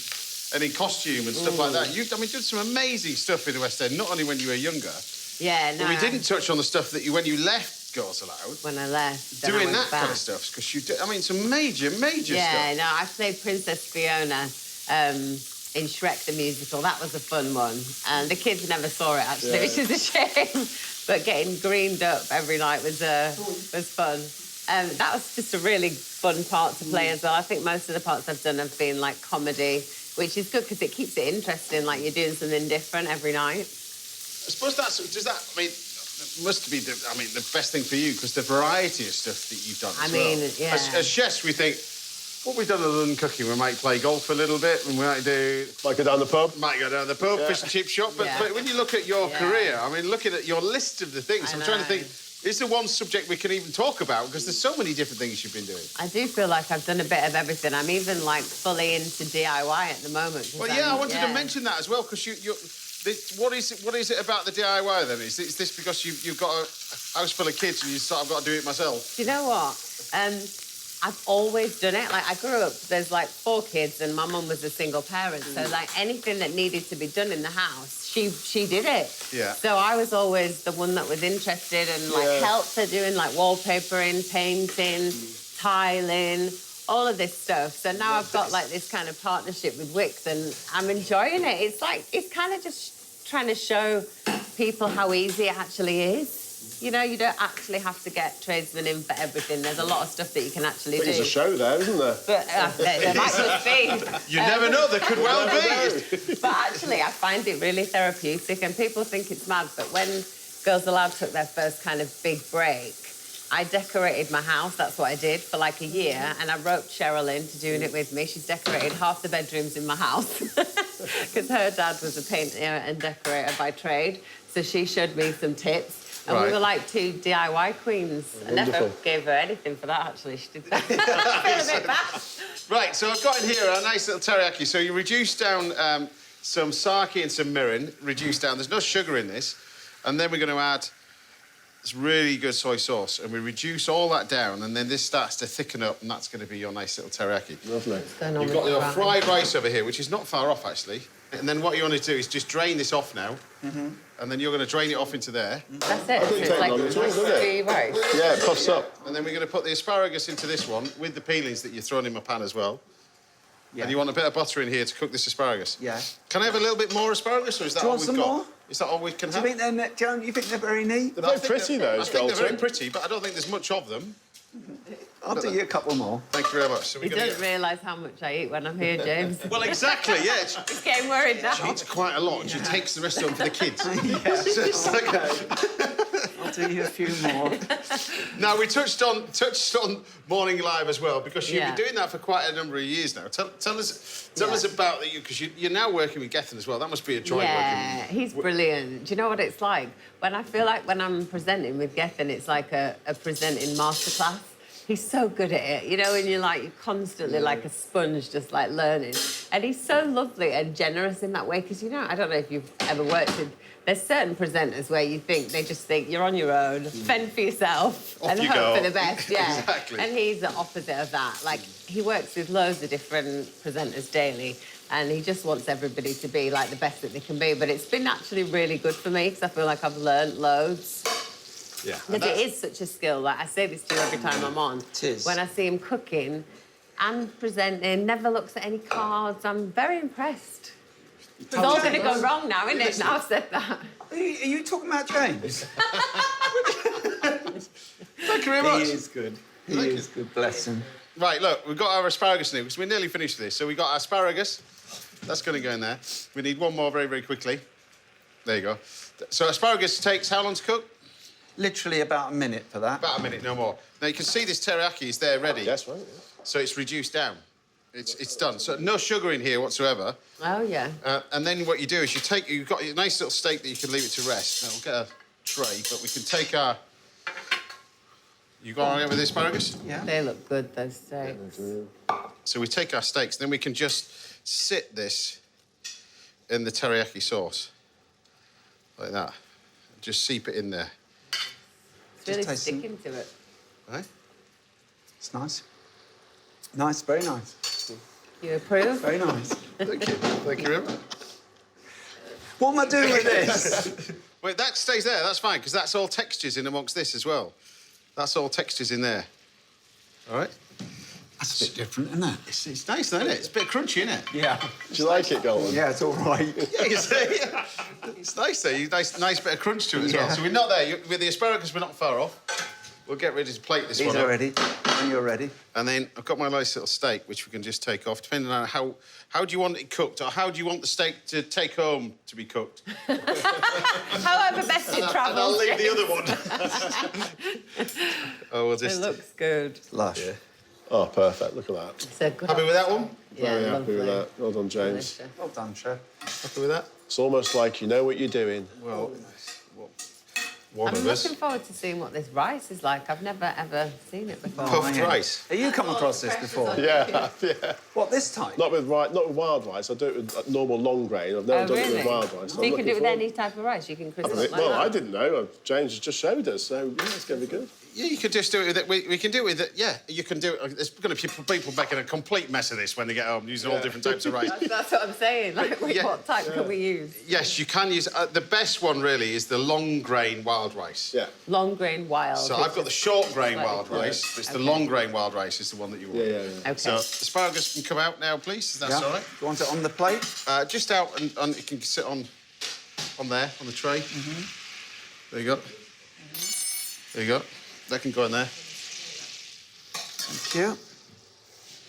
[SPEAKER 6] in costume and stuff like that. You did some amazing stuff in the West End, not only when you were younger.
[SPEAKER 1] Yeah, no.
[SPEAKER 6] But we didn't touch on the stuff that when you left Girls Aloud.
[SPEAKER 1] When I left.
[SPEAKER 6] Doing that kind of stuff, because you did, some major stuff.
[SPEAKER 1] Yeah, no, I played Princess Fiona in Shrek the Musical. That was a fun one. And the kids never saw it, actually, which is a shame. But getting greened up every night was fun. That was just a really fun part to play as well. I think most of the parts I've done have been, like, comedy, which is good because it keeps it interesting, like you're doing something different every night.
[SPEAKER 6] I suppose it must be the best thing for you, because the variety of stuff that you've done As chefs, we think, what we've done other than cooking, we might play golf a little bit, and we might
[SPEAKER 7] go down the pub.
[SPEAKER 6] Fish and chip shop. But when you look at your career, looking at your list of the things, I'm trying to think, is there one subject we can even talk about? Because there's so many different things you've been doing.
[SPEAKER 1] I do feel like I've done a bit of everything. I'm even, like, fully into DIY at the moment.
[SPEAKER 6] Well, I wanted to mention that as well, because what is it about the DIY then? Is this because you've got a house full of kids and you sort of got to do it myself?
[SPEAKER 1] Do you know what? I've always done it. Like, I grew up, there's like 4 kids and my mum was a single parent. So, like, anything that needed to be done in the house, she did it.
[SPEAKER 6] Yeah.
[SPEAKER 1] So I was always the one that was interested and, like, helped her doing, like, wallpapering, painting, tiling, all of this stuff. So now I've got, like, this kind of partnership with Wix and I'm enjoying it. It's kind of just trying to show people how easy it actually is. You know, you don't actually have to get tradesmen in for everything. There's a lot of stuff that you can actually do.
[SPEAKER 7] There's a show there, isn't there?
[SPEAKER 1] But there might just be.
[SPEAKER 6] You never know, there could well be.
[SPEAKER 1] But actually, I find it really therapeutic, and people think it's mad, but when Girls Aloud took their first kind of big break, I decorated my house. That's what I did for like a year, and I roped Cheryl into doing it with me. She's decorated half the bedrooms in my house because her dad was a painter and decorator by trade, so she showed me some tips. And we were like 2 DIY queens. I never gave her anything for that, actually. She did that. I feel a bit bad.
[SPEAKER 6] Right, so I've got in here a nice little teriyaki. So you reduce down some sake and some mirin, reduce down. There's no sugar in this. And then we're going to add this really good soy sauce. And we reduce all that down, and then this starts to thicken up, and that's going to be your nice little teriyaki.
[SPEAKER 7] Lovely.
[SPEAKER 6] You've got your fried rice over here, which is not far off, actually. And then what you want to do is just drain this off now. And then you're going to drain it off into there.
[SPEAKER 1] That's it. It's like rice.
[SPEAKER 7] Yeah, it puffs up.
[SPEAKER 6] And then we're going to put the asparagus into this one with the peelings that you're throwing in my pan as well. Yeah. And you want a bit of butter in here to cook this asparagus.
[SPEAKER 3] Yeah.
[SPEAKER 6] Can I have a little bit more asparagus, or is that all we've got?
[SPEAKER 3] More?
[SPEAKER 6] Is that all we can have?
[SPEAKER 3] Do you think Joan, you think they're very neat?
[SPEAKER 7] They're very pretty, though.
[SPEAKER 6] I think they're very pretty, but I don't think there's much of them.
[SPEAKER 3] I'll do you a couple more.
[SPEAKER 6] Thank you very much. So
[SPEAKER 1] You don't realise how much I eat when I'm here, James.
[SPEAKER 6] Well, exactly, yeah.
[SPEAKER 1] He's getting worried now.
[SPEAKER 6] She eats quite a lot, and she takes the rest of them for the kids.
[SPEAKER 3] I'll do you a few more.
[SPEAKER 6] Now, we touched on Morning Live as well, because you've been doing that for quite a number of years now. Tell us about that, because you're now working with Gethin as well. That must be a joy working.
[SPEAKER 1] Yeah, he's brilliant. Do you know what it's like? When I feel like when I'm presenting with Gethin, it's like a presenting masterclass. He's so good at it, you know, and you're constantly like a sponge, just like learning. And he's so lovely and generous in that way, because, you know, I don't know if you've ever worked with, there's certain presenters where they just think you're on your own, fend for yourself, and hope for the best,
[SPEAKER 6] Exactly.
[SPEAKER 1] And he's the opposite of that. Like, he works with loads of different presenters daily, and he just wants everybody to be like the best that they can be. But it's been actually really good for me, because I feel like I've learned loads.
[SPEAKER 6] Yeah.
[SPEAKER 1] Because it is such a skill. Like, I say this to you every time I'm on.
[SPEAKER 3] It is.
[SPEAKER 1] When I see him cooking and presenting, never looks at any cards. I'm very impressed. It's all going to go wrong now, isn't it? Now I've said that.
[SPEAKER 3] Are you talking about James?
[SPEAKER 2] Thank you very much.
[SPEAKER 3] He is good. He is good, bless him.
[SPEAKER 2] Right, look, we've got our asparagus now, because we're nearly finished with this. So we've got asparagus. That's going to go in there. We need one more very, very quickly. There you go. So asparagus takes how long to cook?
[SPEAKER 3] Literally about a minute for that.
[SPEAKER 2] About a minute, no more. Now, you can see this teriyaki is there ready.
[SPEAKER 7] That's right, yeah.
[SPEAKER 2] So it's reduced down. It's done. So no sugar in here whatsoever.
[SPEAKER 1] Oh, yeah.
[SPEAKER 2] And then what you do is you've got a nice little steak that you can leave it to rest. Now, we'll get a tray, but we can take our... You got all right with the asparagus?
[SPEAKER 3] Yeah.
[SPEAKER 1] They look good, those steaks.
[SPEAKER 2] So we take our steaks, then we can just sit this in the teriyaki sauce. Like that. Just seep it in there.
[SPEAKER 1] It's really
[SPEAKER 3] taste them.
[SPEAKER 1] sticking to it.
[SPEAKER 2] Right?
[SPEAKER 3] It's nice. Nice, very nice.
[SPEAKER 1] You approve?
[SPEAKER 3] Very nice.
[SPEAKER 2] Thank you. Thank you very much.
[SPEAKER 3] What am I doing with this?
[SPEAKER 2] Wait, that stays there. That's fine, because that's all textures in amongst this as well. That's all textures in there. All right?
[SPEAKER 3] That's a bit different, isn't it?
[SPEAKER 2] It's nice, though, isn't it? It's a bit crunchy, isn't it?
[SPEAKER 3] Yeah.
[SPEAKER 7] Do you like it, Galton?
[SPEAKER 3] Yeah, it's all right.
[SPEAKER 2] Yeah, you see? It's nice, though. Nice bit of crunch to it as well.
[SPEAKER 3] Yeah.
[SPEAKER 2] So we're not there. With the asparagus, we're not far off. We'll get ready to plate this
[SPEAKER 3] These
[SPEAKER 2] one
[SPEAKER 3] are
[SPEAKER 2] up.
[SPEAKER 3] ready. When you're ready.
[SPEAKER 2] And then I've got my nice little steak, which we can just take off, depending on how do you want it cooked, or how do you want the steak to take home to be cooked?
[SPEAKER 1] However best it travels.
[SPEAKER 2] And I'll leave the other one. Oh, we'll just...
[SPEAKER 1] It looks good.
[SPEAKER 3] Lush.
[SPEAKER 2] Yeah.
[SPEAKER 7] Oh, perfect. Look at that.
[SPEAKER 1] It's a good...
[SPEAKER 2] Happy with that one?
[SPEAKER 1] Yeah,
[SPEAKER 7] Very happy with
[SPEAKER 1] lovely.
[SPEAKER 7] that. Well done, James.
[SPEAKER 1] Delicious.
[SPEAKER 3] Well done, chef.
[SPEAKER 2] Happy with that?
[SPEAKER 7] It's almost like you know what you're doing.
[SPEAKER 2] Well, one
[SPEAKER 1] I'm
[SPEAKER 2] of us.
[SPEAKER 1] looking forward to seeing what this rice is like. I've never, ever seen it before.
[SPEAKER 2] Puffed rice.
[SPEAKER 3] Have you come across this before?
[SPEAKER 7] Yeah, yeah.
[SPEAKER 3] What, this type?
[SPEAKER 7] Not with wild rice. I do it with normal long grain. I've never
[SPEAKER 1] Oh,
[SPEAKER 7] done it
[SPEAKER 1] really?
[SPEAKER 7] with wild rice.
[SPEAKER 1] So you can do it with any type of rice? You can crisp it like
[SPEAKER 7] Well,
[SPEAKER 1] that?
[SPEAKER 7] I didn't know. James has just showed us, so yeah, it's going to be good.
[SPEAKER 2] Yeah, you could just do it with it. We can do it with it. Yeah, you can do it. There's going to be people making a complete mess of this when they get home, using all different types of rice.
[SPEAKER 1] That's what I'm saying. Like,
[SPEAKER 2] yeah.
[SPEAKER 1] what type can we use?
[SPEAKER 2] Yes, you can use... the best one, really, is the long grain wild rice.
[SPEAKER 7] Yeah.
[SPEAKER 1] Long grain wild.
[SPEAKER 2] So I've got the short grain
[SPEAKER 1] Slightly
[SPEAKER 2] wild rice. It's the
[SPEAKER 1] Okay.
[SPEAKER 2] long grain wild rice is the one that you want.
[SPEAKER 7] Yeah.
[SPEAKER 1] Okay.
[SPEAKER 2] So asparagus can come out now, please. If that's
[SPEAKER 3] Yeah.
[SPEAKER 2] all right.
[SPEAKER 3] Do you want it on the plate?
[SPEAKER 2] Just out and it can sit on there, on the tray. There you go. There you go. That can go in there.
[SPEAKER 3] Thank you.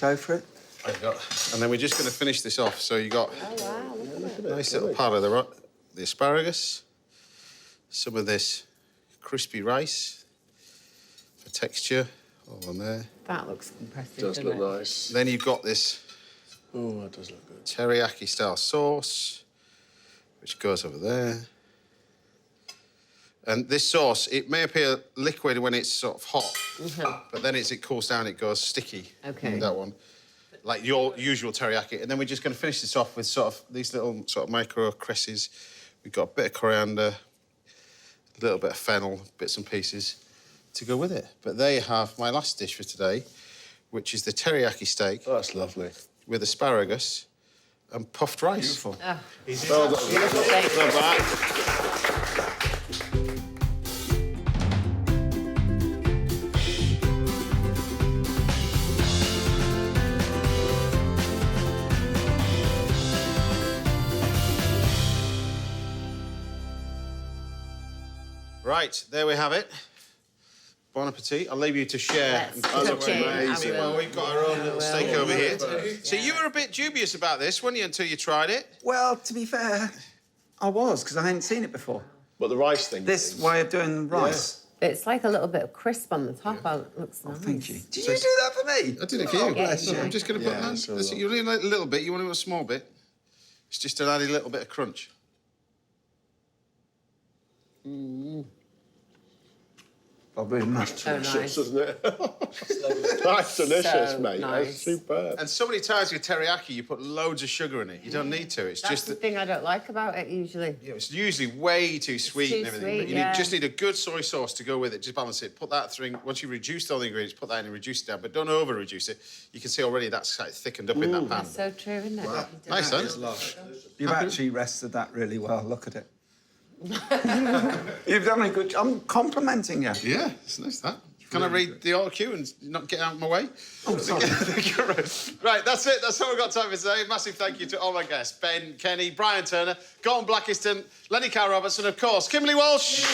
[SPEAKER 3] Go for it.
[SPEAKER 2] There you go. And then we're just going to finish this off. So you got
[SPEAKER 1] Oh, wow, look at it.
[SPEAKER 2] a nice little part of the asparagus, some of this crispy rice for texture, all on there.
[SPEAKER 1] That looks impressive,
[SPEAKER 7] Does
[SPEAKER 1] doesn't
[SPEAKER 7] look
[SPEAKER 1] it?
[SPEAKER 7] nice.
[SPEAKER 2] Then you've got this
[SPEAKER 7] Oh, that does look good.
[SPEAKER 2] teriyaki-style sauce, which goes over there. And this sauce, it may appear liquid when it's sort of hot, but then as it cools down, it goes sticky.
[SPEAKER 1] Okay.
[SPEAKER 2] That one. Like your usual teriyaki. And then we're just going to finish this off with sort of these little sort of micro cresses. We've got a bit of coriander, a little bit of fennel, bits and pieces to go with it. But there you have my last dish for today, which is the teriyaki steak
[SPEAKER 7] Oh, that's lovely.
[SPEAKER 2] with asparagus and puffed rice.
[SPEAKER 3] Beautiful.
[SPEAKER 1] Oh,
[SPEAKER 7] Well done.
[SPEAKER 1] beautiful steak.
[SPEAKER 7] Not bad.
[SPEAKER 2] Right, there we have it. Bon appetit. I'll leave you to share.
[SPEAKER 1] Let's
[SPEAKER 2] and
[SPEAKER 1] cook it. I
[SPEAKER 2] amazing.
[SPEAKER 1] will.
[SPEAKER 2] Well, we've got our own little steak
[SPEAKER 1] will.
[SPEAKER 2] over here.
[SPEAKER 1] Yeah.
[SPEAKER 2] So you were a bit dubious about this, weren't you, until you tried it?
[SPEAKER 3] Well, to be fair, I was, because I hadn't seen it before.
[SPEAKER 7] But the rice thing.
[SPEAKER 3] This way of doing rice.
[SPEAKER 1] It's like a little bit of crisp on the top. Oh, it looks nice.
[SPEAKER 3] Thank you. Did you do that for me?
[SPEAKER 2] I did it for you.
[SPEAKER 1] bless you.
[SPEAKER 2] I'm just going to put
[SPEAKER 7] Yeah,
[SPEAKER 2] that.
[SPEAKER 7] so
[SPEAKER 2] Listen, you only like a little bit. You want a small bit. It's just to add a little bit of crunch.
[SPEAKER 3] Probably much.
[SPEAKER 1] So
[SPEAKER 7] Delicious,
[SPEAKER 1] nice.
[SPEAKER 7] isn't it? That's delicious,
[SPEAKER 1] So
[SPEAKER 7] mate.
[SPEAKER 1] nice.
[SPEAKER 7] That's superb.
[SPEAKER 2] And so many times with teriyaki, you put loads of sugar in it. You don't need to. It's
[SPEAKER 1] That's
[SPEAKER 2] just
[SPEAKER 1] the
[SPEAKER 2] that
[SPEAKER 1] thing I don't like about it usually.
[SPEAKER 2] it's usually way too sweet
[SPEAKER 1] too
[SPEAKER 2] and everything.
[SPEAKER 1] sweet,
[SPEAKER 2] but you
[SPEAKER 1] yeah.
[SPEAKER 2] just need a good soy sauce to go with it. Just balance it. Put that through. Once you reduce all the ingredients, put that in and reduce it down. But don't over reduce it. You can see already that's like thickened up in that pan.
[SPEAKER 1] That's so true, isn't it? Wow.
[SPEAKER 2] Nice, huh?
[SPEAKER 3] You've actually rested that really well. Look at it. You've done a good job. I'm complimenting you.
[SPEAKER 2] Yeah, it's nice that. Can I read the order cue and not get out of my way?
[SPEAKER 3] Oh, sorry.
[SPEAKER 2] Right, that's it. That's all we've got time for today. Massive thank you to all my guests. Ben, Kenny, Brian Turner, Galton Blackiston, Lenny Carr-Roberts, and, of course, Kimberley Walsh.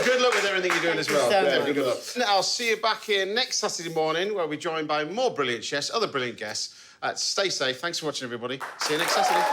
[SPEAKER 2] Good luck with everything you're doing as well.
[SPEAKER 1] Thank you so much.
[SPEAKER 2] Good luck. I'll see you back here next Saturday morning, where we're joined by more brilliant chefs, other brilliant guests. Stay safe. Thanks for watching, everybody. See you next Saturday.